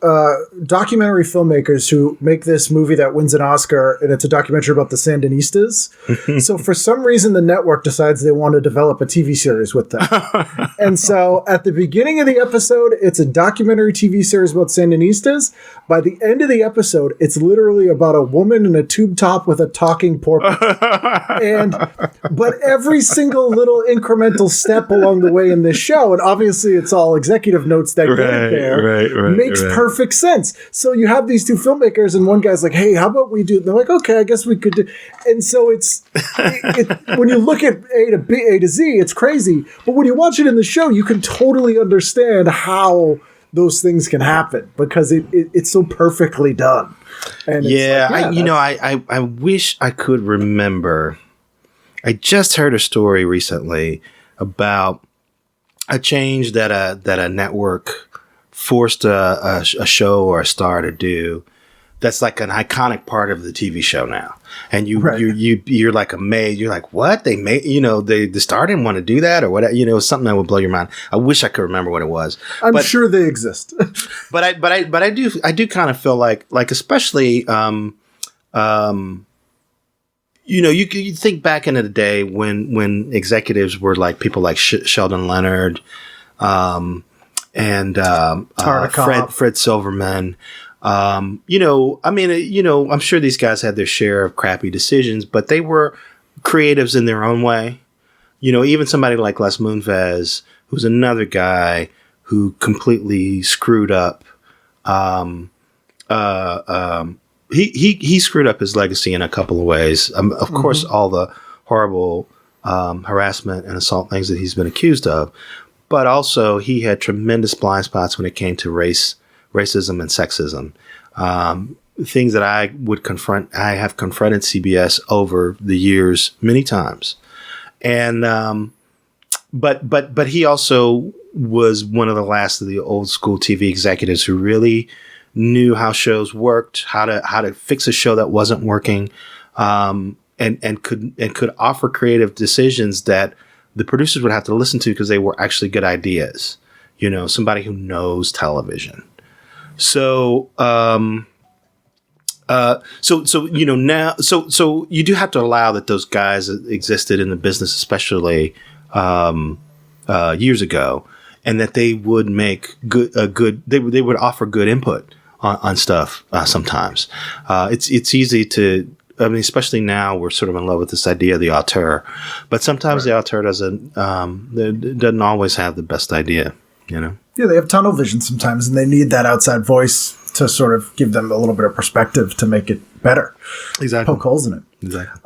documentary filmmakers who make this movie that wins an Oscar, and it's a documentary about the Sandinistas. So for some reason, the network decides they want to develop a TV series with them. And so at the beginning of the episode, it's a documentary TV series about Sandinistas. By the end of the episode, it's literally about a woman in a tube top with a talking porpoise. But every single little incremental step along the way in this show, and obviously it's all executive notes that get it there, makes perfect sense. So you have these two filmmakers, and one guy's like, hey, how about we do, they're like, okay, I guess we could do, and so it's when you look at A to Z, it's crazy, but when you watch it in the show, you can totally understand how those things can happen, because it's so perfectly done. And I wish I could remember. I just heard a story recently about a change that a network forced a show or a star to do. That's like an iconic part of the TV show now, and you're like amazed. You're like, what they made? The star didn't want to do that, or whatever. Something that would blow your mind. I wish I could remember what it was. I'm sure they exist. but I do kind of feel like especially you think back into the day when executives were like people like Sheldon Leonard, and Fred Silverman. I'm sure these guys had their share of crappy decisions, but they were creatives in their own way. Even somebody like Les Moonves, who's another guy who completely screwed up. He screwed up his legacy in a couple of ways. Of course, all the horrible harassment and assault things that he's been accused of, but also he had tremendous blind spots when it came to racism and sexism, things that I would confront. I have confronted CBS over the years many times, and but he also was one of the last of the old school TV executives who really knew how shows worked, how to fix a show that wasn't working, and could offer creative decisions that the producers would have to listen to because they were actually good ideas. Somebody who knows television. So you do have to allow that those guys existed in the business, especially years ago, and that they would make they would offer good input on stuff sometimes. It's easy to, especially now we're sort of in love with this idea of the auteur, but sometimes the auteur doesn't always have the best idea, Yeah, they have tunnel vision sometimes, and they need that outside voice to sort of give them a little bit of perspective to make it better. Exactly. Poke holes in it. Exactly.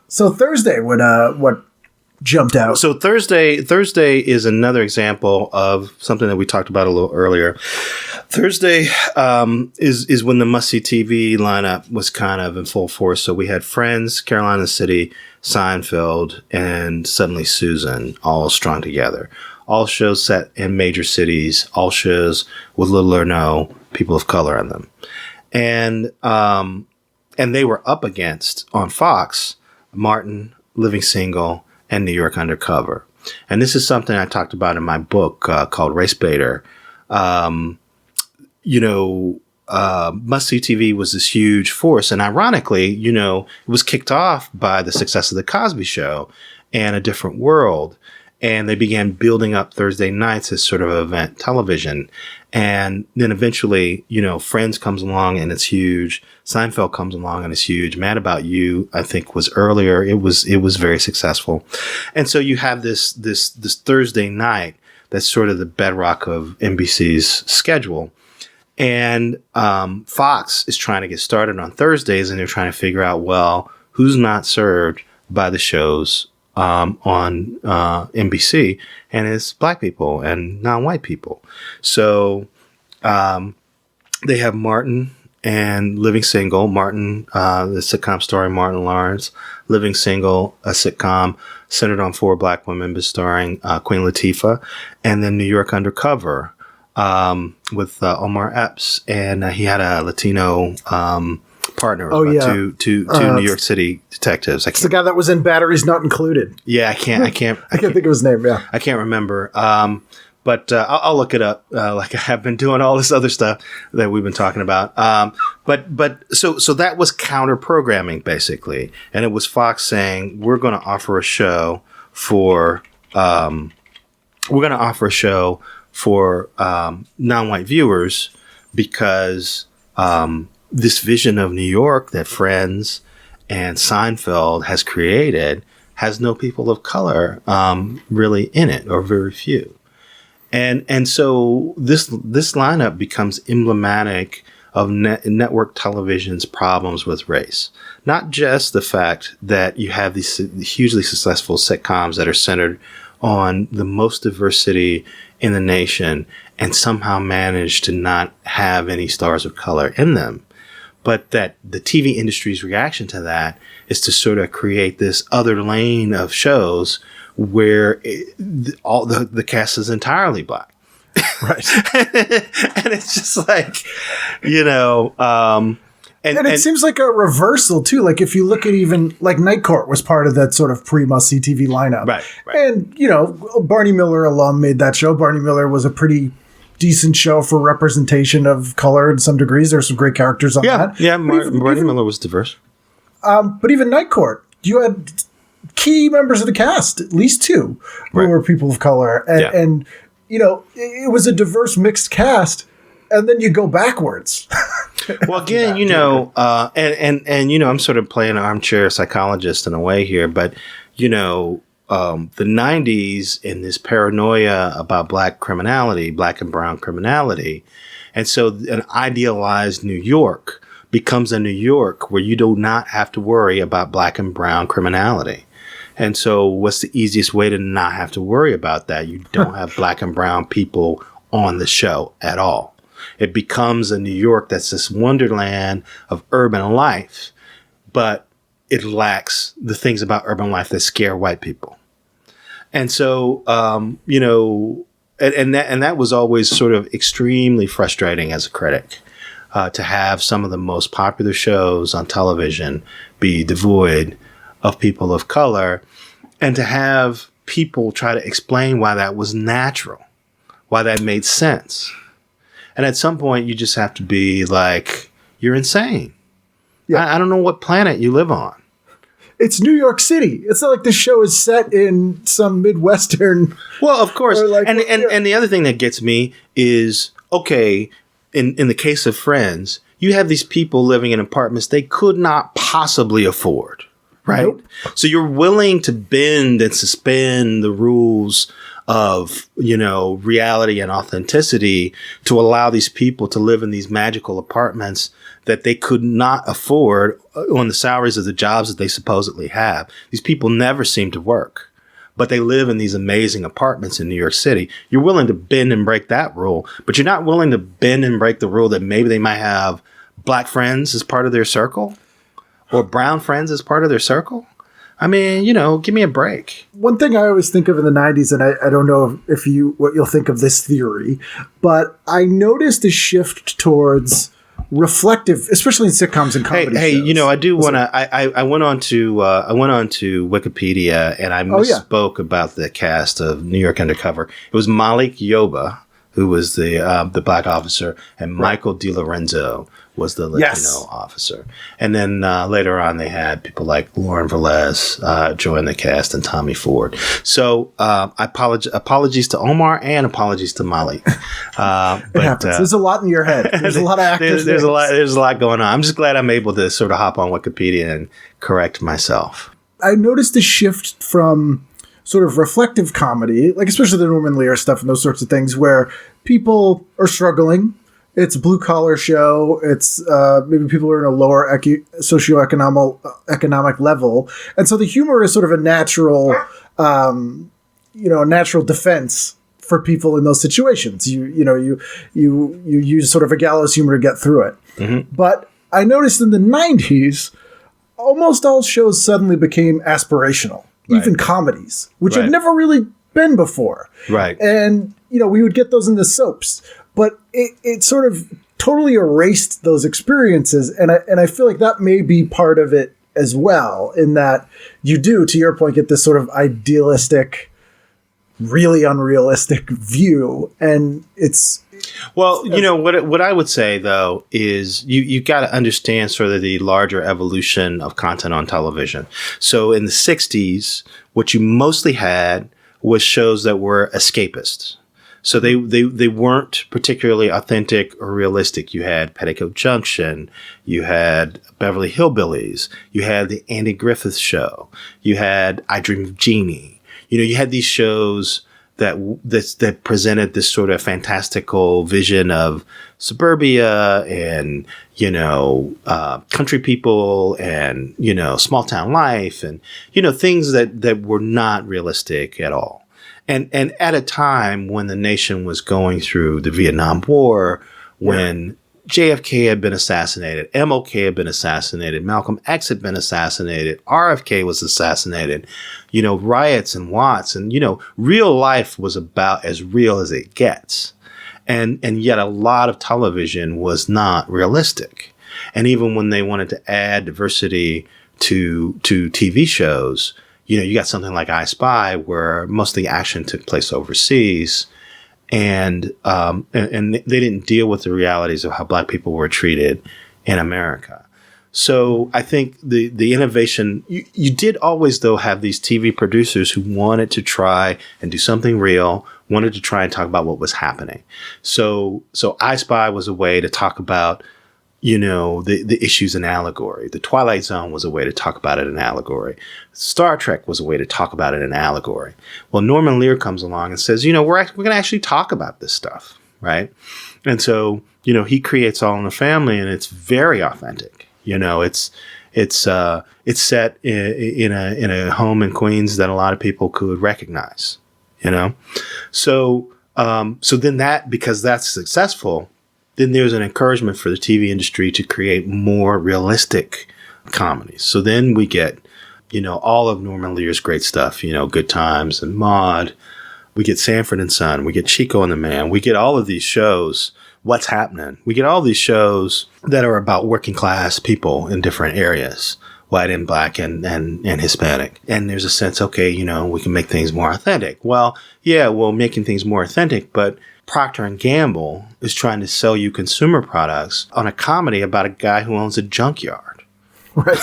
So Thursday, what jumped out? So Thursday is another example of something that we talked about a little earlier. Thursday is when the must-see TV lineup was kind of in full force. So we had Friends, Carolina City, Seinfeld, and Suddenly Susan all strung together. All shows set in major cities, all shows with little or no people of color in them. And they were up against, on Fox, Martin, Living Single, and New York Undercover. And this is something I talked about in my book called Race Baiter. Must-see TV was this huge force. And ironically, it was kicked off by the success of The Cosby Show and A Different World. And they began building up Thursday nights as sort of event television. And then eventually, Friends comes along and it's huge. Seinfeld comes along and it's huge. Mad About You, I think, was earlier. It was very successful. And so you have this Thursday night that's sort of the bedrock of NBC's schedule. And Fox is trying to get started on Thursdays, and they're trying to figure out, well, who's not served by the shows on NBC, and it's black people and non-white people. So they have Martin and Living Single, Martin, the sitcom starring Martin Lawrence. Living Single, a sitcom centered on 4 black women, but starring Queen Latifah. And then New York Undercover with Omar Epps. And he had a Latino partner. Two New York City detectives. It's the guy that was in Batteries Not Included. Yeah, I can't think of his name. Yeah, I can't remember. But I'll look it up. Like I have been doing all this other stuff that we've been talking about. So that was counter programming basically, and it was Fox saying we're going to offer a show for non-white viewers because this vision of New York that Friends and Seinfeld has created has no people of color really in it, or very few. And so this lineup becomes emblematic of network television's problems with race. Not just the fact that you have these hugely successful sitcoms that are centered on the most diverse city in the nation and somehow manage to not have any stars of color in them, but that the TV industry's reaction to that is to sort of create this other lane of shows where all the cast is entirely black. Right. And it's just like, and it seems like a reversal too. Like if you look at even like Night Court was part of that sort of pre-must-see TV lineup. Right. And, Barney Miller alum made that show. Barney Miller was a pretty decent show for representation of color in some degrees. There's some great characters on that. Yeah, Barney Miller was diverse. But even Night Court, you had key members of the cast, at least 2, who were people of color. And it was a diverse mixed cast. And then you go backwards. Well, again, I'm sort of playing armchair psychologist in a way here, but, the 90s and this paranoia about black and brown criminality. And so an idealized New York becomes a New York where you do not have to worry about black and brown criminality. And so what's the easiest way to not have to worry about that? You don't have black and brown people on the show at all. It becomes a New York that's this wonderland of urban life, but it lacks the things about urban life that scare white people. And so, and that was always sort of extremely frustrating as a critic, to have some of the most popular shows on television be devoid of people of color, and to have people try to explain why that was natural, why that made sense. And at some point, you just have to be like, you're insane. Yeah. I don't know what planet you live on. It's New York City. It's not like the show is set in some Midwestern. Well, of course. And the other thing that gets me is, okay, in the case of Friends, you have these people living in apartments they could not possibly afford, right? Nope. So you're willing to bend and suspend the rules of, reality and authenticity to allow these people to live in these magical apartments that they could not afford on the salaries of the jobs that they supposedly have. These people never seem to work, but they live in these amazing apartments in New York City. You're willing to bend and break that rule, but you're not willing to bend and break the rule that maybe they might have black friends as part of their circle or brown friends as part of their circle. I mean, give me a break. One thing I always think of in the 90s, and I don't know what you'll think of this theory, but I noticed a shift towards reflective, especially in sitcoms and comedy shows. I do want to. I went on to Wikipedia and I misspoke about the cast of New York Undercover. It was Malik Yoba, who was the black officer, and Michael DiLorenzo was the Latino officer. And then later on, they had people like Lauren Velez join the cast and Tommy Ford. So apologies to Omar and apologies to Malik. But there's a lot in your head. There's a lot of actors. There's a lot going on. I'm just glad I'm able to sort of hop on Wikipedia and correct myself. I noticed a shift from sort of reflective comedy, like especially the Norman Lear stuff and those sorts of things, where people are struggling. It's a blue-collar show. It's maybe people are in a lower socioeconomic level. And so the humor is sort of a natural, natural defense for people in those situations. You use sort of a gallows humor to get through it. Mm-hmm. But I noticed in the 90s, almost all shows suddenly became aspirational, even comedies, which had never really been before. Right. And, we would get those in the soaps, but it sort of totally erased those experiences. And I feel like that may be part of it as well, in that you do, to your point, get this sort of idealistic, really unrealistic view. And it's... Well, what I would say, though, is you got to understand sort of the larger evolution of content on television. So in the 60s, what you mostly had was shows that were escapist. So they weren't particularly authentic or realistic. You had Petticoat Junction, you had Beverly Hillbillies, you had the Andy Griffith Show, you had I Dream of Jeannie. You had these shows that presented this sort of fantastical vision of suburbia and country people and small town life and things that were not realistic at all. And at a time when the nation was going through the Vietnam War, when JFK had been assassinated, MLK had been assassinated, Malcolm X had been assassinated, RFK was assassinated, riots and Watts, and, real life was about as real as it gets. And yet a lot of television was not realistic. And even when they wanted to add diversity to TV shows, you got something like I Spy, where most of the action took place overseas. And they didn't deal with the realities of how Black people were treated in America. So I think the innovation, you did always, though, have these TV producers who wanted to try and do something real, wanted to try and talk about what was happening. So I Spy was a way to talk about, the issues in allegory. The Twilight Zone was a way to talk about it in allegory. Star Trek was a way to talk about it in allegory. Well, Norman Lear comes along and says, we're going to actually talk about this stuff, right? And so, he creates All in the Family, and it's very authentic. It's set in a home in Queens that a lot of people could recognize. So then because that's successful, then there's an encouragement for the TV industry to create more realistic comedies. So then we get, all of Norman Lear's great stuff, Good Times and Maude. We get Sanford and Son. We get Chico and the Man. We get all of these shows, What's Happening. We get all these shows that are about working class people in different areas, white and Black and Hispanic. And there's a sense, okay, we can make things more authentic. Well, making things more authentic, but Procter & Gamble is trying to sell you consumer products on a comedy about a guy who owns a junkyard. Right.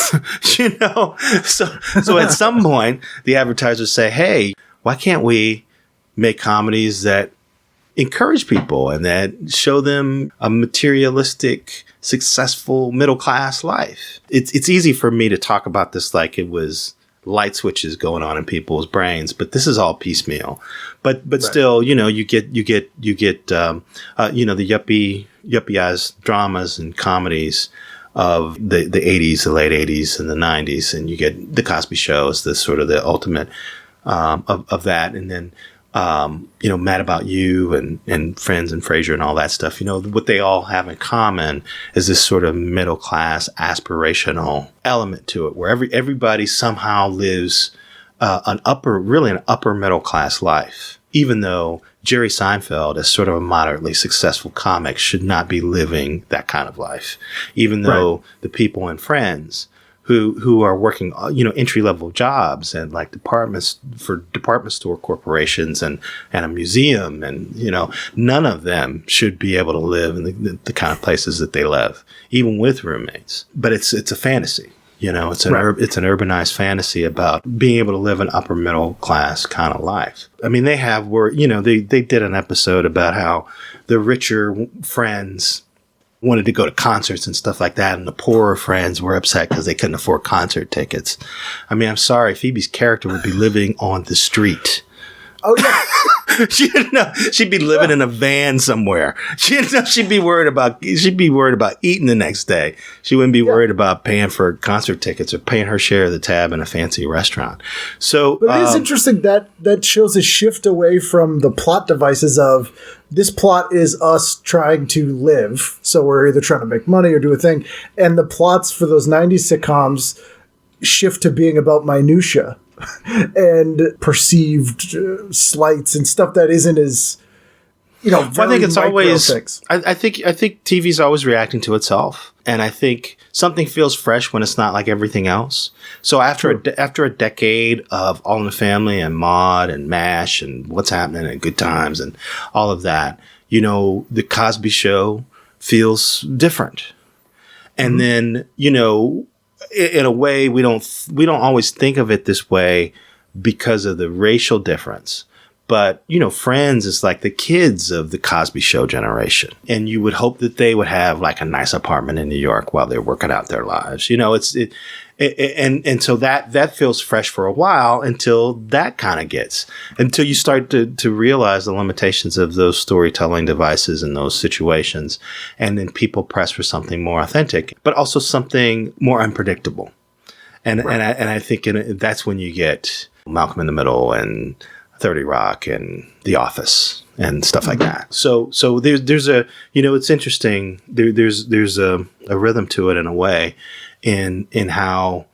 So at some point, the advertisers say, hey, why can't we make comedies that encourage people and that show them a materialistic, successful, middle-class life? It's easy for me to talk about this like it was light switches going on in people's brains, but this is all piecemeal. But right. Still, you get the yuppie-ized dramas and comedies of the 80s, the late 80s and the 90s, and you get the Cosby Show as the sort of the ultimate of that, and then Mad About You and Friends and Frasier and all that stuff. What they all have in common is this sort of middle class aspirational element to it, where everybody somehow lives an upper middle class life, even though Jerry Seinfeld, as sort of a moderately successful comic, should not be living that kind of life, even though the people in Friends who are working, entry-level jobs and like department store corporations and a museum, and, none of them should be able to live in the kind of places that they live, even with roommates. But it's a fantasy, it's an urbanized fantasy about being able to live an upper middle class kind of life. I mean, they did an episode about how the richer Friends wanted to go to concerts and stuff like that, and the poorer Friends were upset because they couldn't afford concert tickets. I mean, I'm sorry, Phoebe's character would be living on the street. Oh yeah. She didn't know she'd be living in a van somewhere. She didn't know she'd be worried about eating the next day. She wouldn't be worried about paying for concert tickets or paying her share of the tab in a fancy restaurant. So, but it is interesting that shows a shift away from the plot devices of this plot is us trying to live. So we're either trying to make money or do a thing. And the plots for those 90s sitcoms shift to being about minutia and perceived slights and stuff that isn't as, I think it's always, I think TV's always reacting to itself. And I think something feels fresh when it's not like everything else. So after a decade of All in the Family and Maude and MASH and What's Happening and Good Times and all of that, the Cosby Show feels different. And then, in a way, we don't always think of it this way because of the racial difference. But, Friends is like the kids of the Cosby Show generation. And you would hope that they would have like a nice apartment in New York while they're working out their lives. And so that feels fresh for a while until you start to realize the limitations of those storytelling devices in those situations. And then people press for something more authentic, but also something more unpredictable. And I think that's when you get Malcolm in the Middle and 30 Rock and The Office and stuff like that. So there's a, it's interesting. There's a rhythm to it in a way in how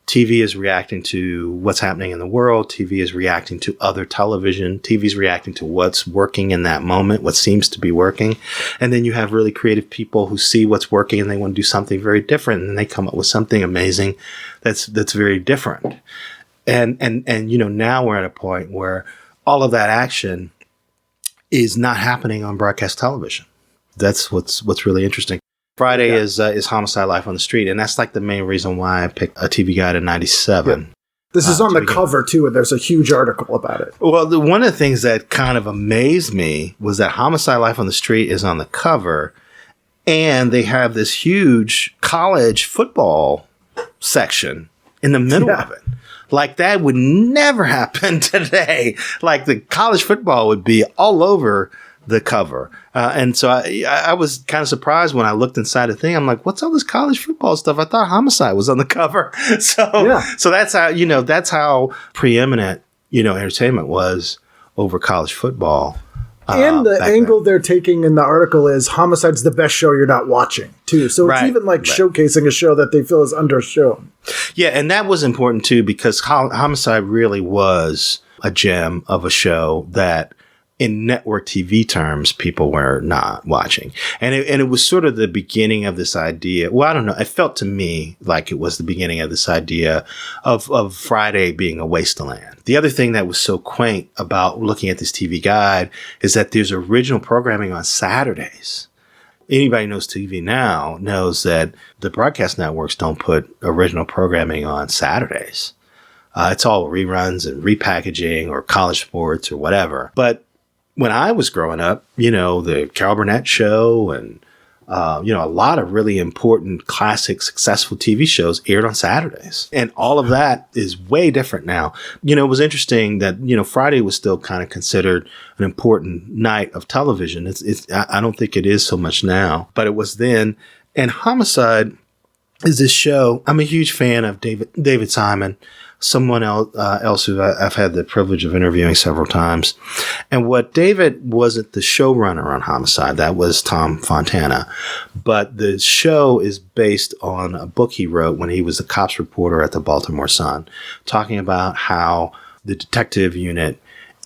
TV is reacting to what's happening in the world. TV is reacting to other television. TV is reacting to what's working in that moment, what seems to be working. And then you have really creative people who see what's working and they want to do something very different. And they come up with something amazing that's very different. And now we're at a point where all of that action is not happening on broadcast television. That's what's really interesting. Friday is Homicide Life on the Street, and that's like the main reason why I picked a TV Guide in '97. Yeah. This is on the cover too, and there's a huge article about it. Well, one of the things that kind of amazed me was that Homicide Life on the Street is on the cover, and they have this huge college football section in the middle of it. Like, that would never happen today. Like, the college football would be all over the cover. And so I was kind of surprised when I looked inside the thing. I'm like, what's all this college football stuff? I thought Homicide was on the cover. So that's how preeminent, entertainment was over college football. And the angle they're taking in the article is Homicide's the best show you're not watching, too. So it's even showcasing a show that they feel is undershown. Yeah, and that was important, too, because Homicide really was a gem of a show that, in network TV terms, people were not watching. And it was sort of the beginning of this idea. Well, I don't know. It felt to me like it was the beginning of this idea of Friday being a wasteland. The other thing that was so quaint about looking at this TV Guide is that there's original programming on Saturdays. Anybody who knows TV now knows that the broadcast networks don't put original programming on Saturdays. It's all reruns and repackaging or college sports or whatever. But when I was growing up, the Carol Burnett Show and, a lot of really important, classic, successful TV shows aired on Saturdays. And all of that is way different now. It was interesting that, Friday was still kind of considered an important night of television. I don't think it is so much now, but it was then. And Homicide is this show. I'm a huge fan of David Simon. Someone else who I've had the privilege of interviewing several times. And what David wasn't the showrunner on Homicide, that was Tom Fontana. But the show is based on a book he wrote when he was a cops reporter at the Baltimore Sun, talking about how the detective unit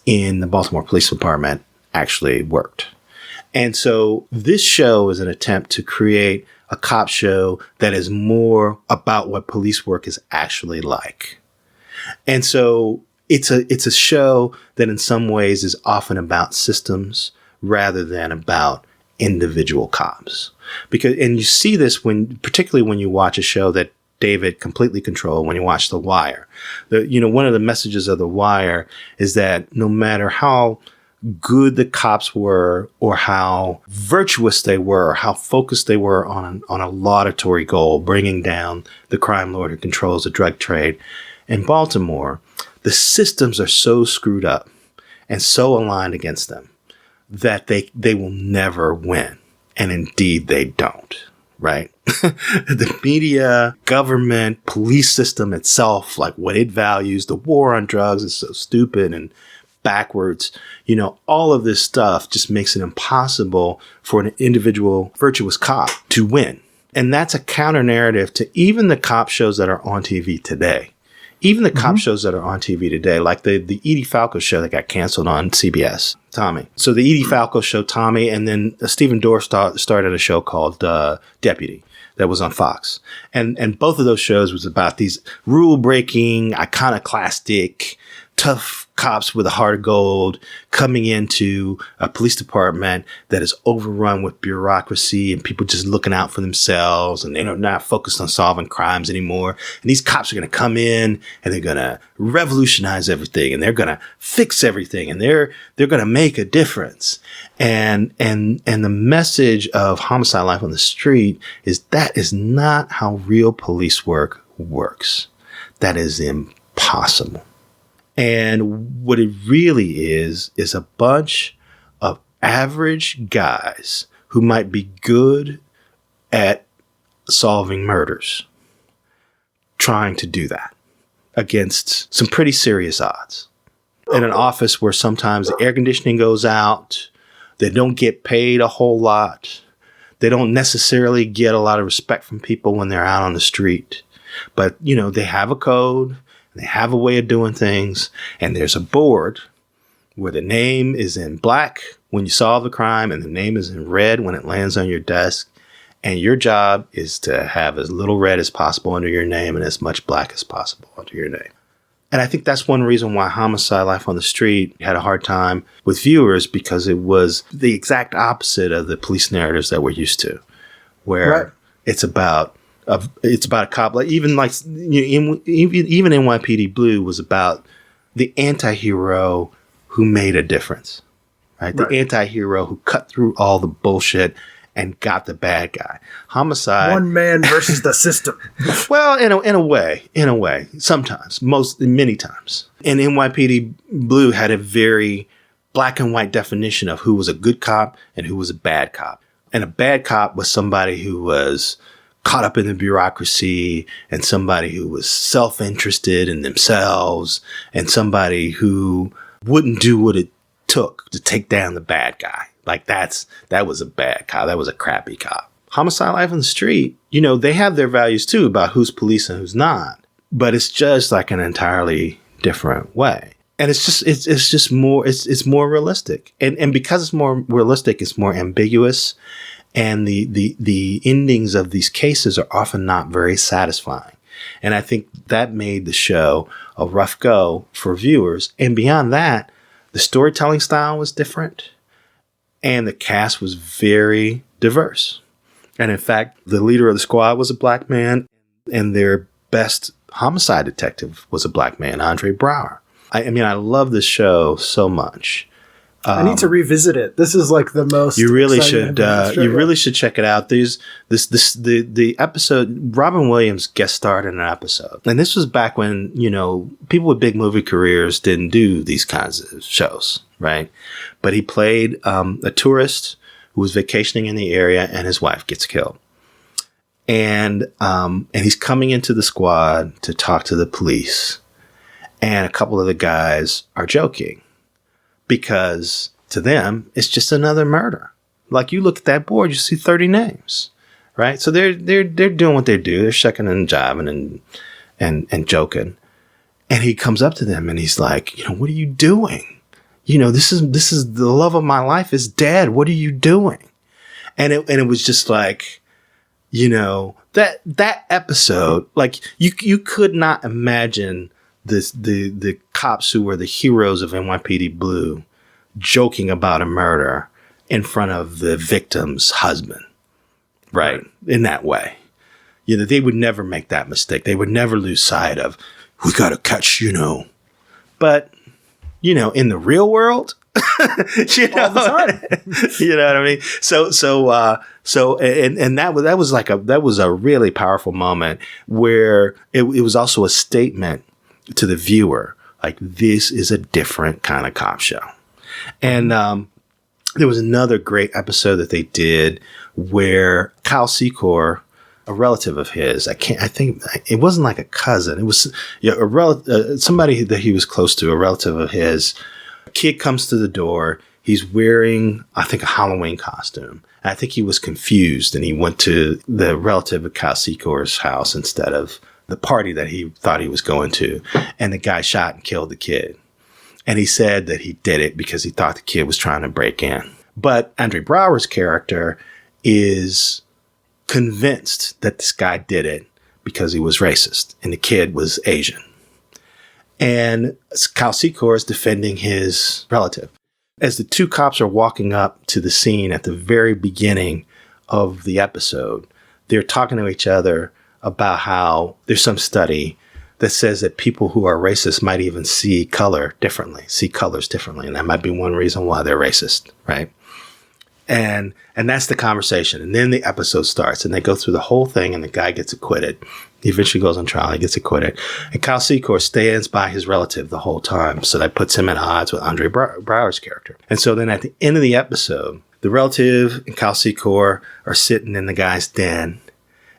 in the Baltimore Police Department actually worked. And so this show is an attempt to create a cop show that is more about what police work is actually like. And so it's a show that in some ways is often about systems rather than about individual cops. And you see this particularly when you watch a show that David completely controlled, when you watch The Wire. One of the messages of The Wire is that no matter how good the cops were or how virtuous they were or how focused they were on a laudatory goal, bringing down the crime lord who controls the drug trade, in Baltimore, the systems are so screwed up and so aligned against them that they will never win. And indeed, they don't, right? The media, government, police system itself, like what it values, the war on drugs is so stupid and backwards. All of this stuff just makes it impossible for an individual virtuous cop to win. And that's a counter narrative to even the cop shows that are on TV today. Even the cop shows that are on TV today, like the Edie Falco show that got canceled on CBS, Tommy. So the Edie Falco show, Tommy, and then Stephen Dorff started a show called Deputy that was on Fox. And both of those shows was about these rule-breaking, iconoclastic, tough cops with a heart of gold coming into a police department that is overrun with bureaucracy and people just looking out for themselves, and they're not focused on solving crimes anymore. And these cops are going to come in and they're going to revolutionize everything, and they're going to fix everything, and they're going to make a difference. And the message of Homicide Life on the Street is that is not how real police work works. That is impossible. And what it really is a bunch of average guys who might be good at solving murders, trying to do that against some pretty serious odds. In an office where sometimes the air conditioning goes out, they don't get paid a whole lot, they don't necessarily get a lot of respect from people when they're out on the street. But, they have a code. They have a way of doing things, and there's a board where the name is in black when you solve the crime and the name is in red when it lands on your desk. And your job is to have as little red as possible under your name and as much black as possible under your name. And I think that's one reason why Homicide Life on the Street had a hard time with viewers, because it was the exact opposite of the police narratives that we're used to, where it's about a cop, like even NYPD Blue was about the anti-hero who made a difference, right? The anti-hero who cut through all the bullshit and got the bad guy. Homicide. One man versus the system. Well, in a way, sometimes, many times. And NYPD Blue had a very black and white definition of who was a good cop and who was a bad cop. And a bad cop was somebody who was caught up in the bureaucracy, and somebody who was self-interested in themselves, and somebody who wouldn't do what it took to take down the bad guy. Like that was a bad cop. That was a crappy cop. Homicide Life on the Street, they have their values too about who's police and who's not, but it's just like an entirely different way. And it's just more realistic. And because it's more realistic, it's more ambiguous. And the endings of these cases are often not very satisfying. And I think that made the show a rough go for viewers. And beyond that, the storytelling style was different. And the cast was very diverse. And in fact, the leader of the squad was a black man. And their best homicide detective was a black man, Andre Braugher. I love this show so much. I need to revisit it. This is like the most. You really should. You really should check it out. The episode. Robin Williams guest starred in an episode, and this was back when people with big movie careers didn't do these kinds of shows, right? But he played a tourist who was vacationing in the area, and his wife gets killed, and he's coming into the squad to talk to the police, and a couple of the guys are joking. Because to them, it's just another murder. Like you look at that board, you see 30 names, right? So they're doing what they do. They're shucking and jiving and joking. And he comes up to them and he's like, what are you doing? This is the love of my life is dead. What are you doing? And it was just like, that episode, like you could not imagine the cops who were the heroes of NYPD Blue joking about a murder in front of the victim's husband, right? In that way. They would never make that mistake. They would never lose sight of, we got to catch, But, in the real world, all the time. You know what I mean? And that was a really powerful moment where it was also a statement to the viewer, like this is a different kind of cop show. And there was another great episode that they did where Kyle Secor, a relative of his, I think it wasn't like a cousin. It was somebody that he was close to, a relative of his. A kid comes to the door. He's wearing, I think, a Halloween costume. I think he was confused and he went to the relative of Kyle Secor's house instead of the party that he thought he was going to. And the guy shot and killed the kid. And he said that he did it because he thought the kid was trying to break in. But Andre Braugher's character is convinced that this guy did it because he was racist and the kid was Asian. And Kyle Secor is defending his relative. As the two cops are walking up to the scene at the very beginning of the episode, they're talking to each other about how there's some study that says that people who are racist might even see colors differently. And that might be one reason why they're racist, right? And that's the conversation. And then the episode starts and they go through the whole thing and the guy gets acquitted. He eventually goes on trial. He gets acquitted. And Kyle Secor stands by his relative the whole time. So that puts him at odds with Andre Braugher's character. And so then at the end of the episode, the relative and Kyle Secor are sitting in the guy's den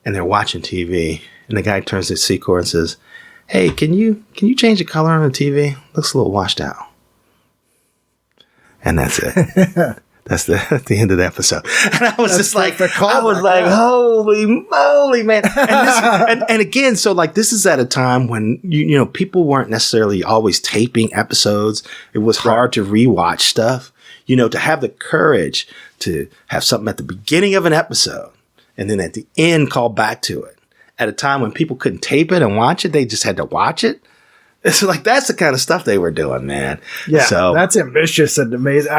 and they're watching TV. And the guy turns to Secor and says, "Hey, can you change the color on the TV? Looks a little washed out." And that's it. That's the end of the episode. And I was just like, holy moly, man. And again, so like this is at a time when, you know, people weren't necessarily always taping episodes. It was hard to rewatch stuff, you know, to have the courage to have something at the beginning of an episode and then at the end call back to it. At a time when people couldn't tape it and watch it, they just had to watch it. It's like, that's the kind of stuff they were doing, man. Yeah, so that's ambitious and amazing.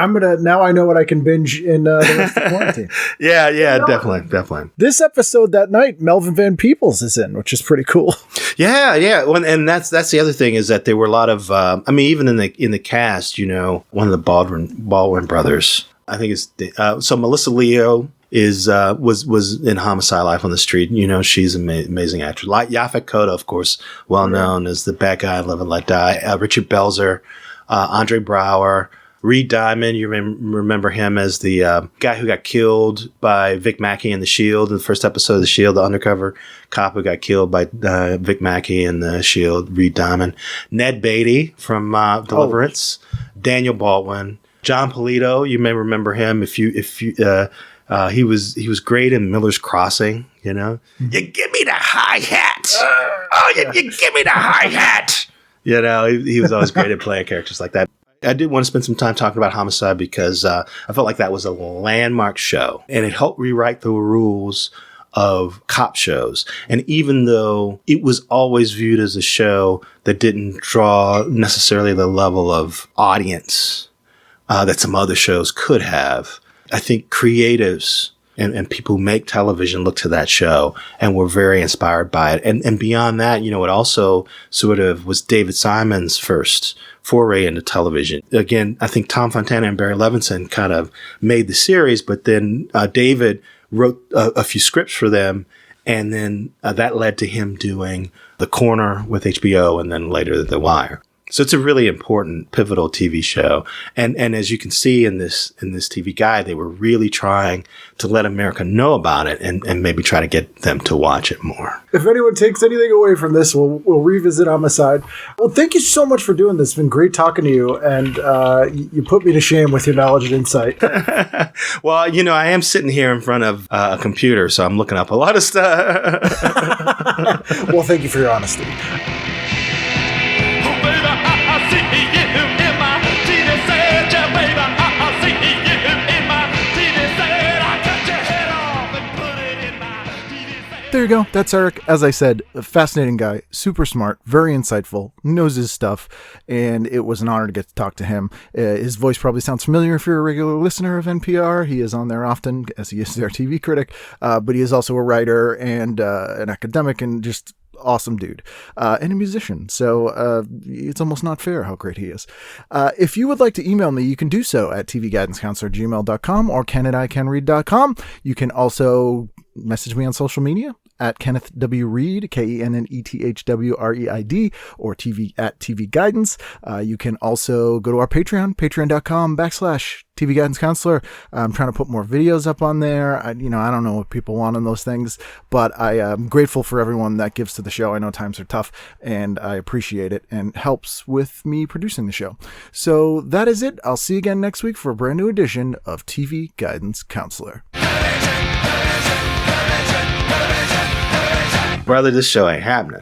Now I know what I can binge in the rest of quarantine. Yeah, definitely. This episode that night, Melvin Van Peebles is in, which is pretty cool. Yeah. Well, and that's the other thing is that there were a lot of, even in the cast, you know, one of the Baldwin brothers, I think it's, so Melissa Leo was in Homicide Life on the Street. You know, she's an amazing actress. Like Yaphet Kotto, of course, well known as the bad guy in Live and Let Die. Richard Belzer, Andre Braugher, Reed Diamond. You remember him as the guy who got killed by Vic Mackey in The Shield in the first episode of The Shield, the undercover cop who got killed by Vic Mackey in The Shield. Reed Diamond, Ned Beatty from Deliverance, Daniel Baldwin, John Polito. You may remember him if you. He was great in Miller's Crossing, you know. You give me the hi-hat. You give me the hi-hat. You know, he was always great at playing characters like that. I did want to spend some time talking about Homicide because I felt like that was a landmark show. And it helped rewrite the rules of cop shows. And even though it was always viewed as a show that didn't draw necessarily the level of audience that some other shows could have, I think creatives and people who make television look to that show and were very inspired by it. And beyond that, you know, it also sort of was David Simon's first foray into television. Again, I think Tom Fontana and Barry Levinson kind of made the series, but then David wrote a few scripts for them. And then that led to him doing The Corner with HBO and then later The Wire. So it's a really important, pivotal TV show. And as you can see in this TV guide, they were really trying to let America know about it and maybe try to get them to watch it more. If anyone takes anything away from this, we'll revisit Homicide. Well, thank you so much for doing this. It's been great talking to you, and you put me to shame with your knowledge and insight. Well, you know, I am sitting here in front of a computer, so I'm looking up a lot of stuff. Well, thank you for your honesty. There you go. That's Eric. As I said, a fascinating guy, super smart, very insightful, knows his stuff, and it was an honor to get to talk to him. His voice probably sounds familiar if you're a regular listener of NPR. He is on there often, as he is their TV critic, but he is also a writer and an academic and just awesome dude and a musician. So it's almost not fair how great he is. If you would like to email me, you can do so at tvguidancecounselor@gmail.com or ken@icanread.com. You can also message me on social media at Kenneth W. Reed, KENNETHWREID, or TV at TV Guidance. You can also go to our Patreon, patreon.com/TV Guidance Counselor. I'm trying to put more videos up on there. I don't know what people want on those things, but I am grateful for everyone that gives to the show. I know times are tough, and I appreciate it, and helps with me producing the show. So that is it. I'll see you again next week for a brand new edition of TV Guidance Counselor. Brother, this show ain't happening.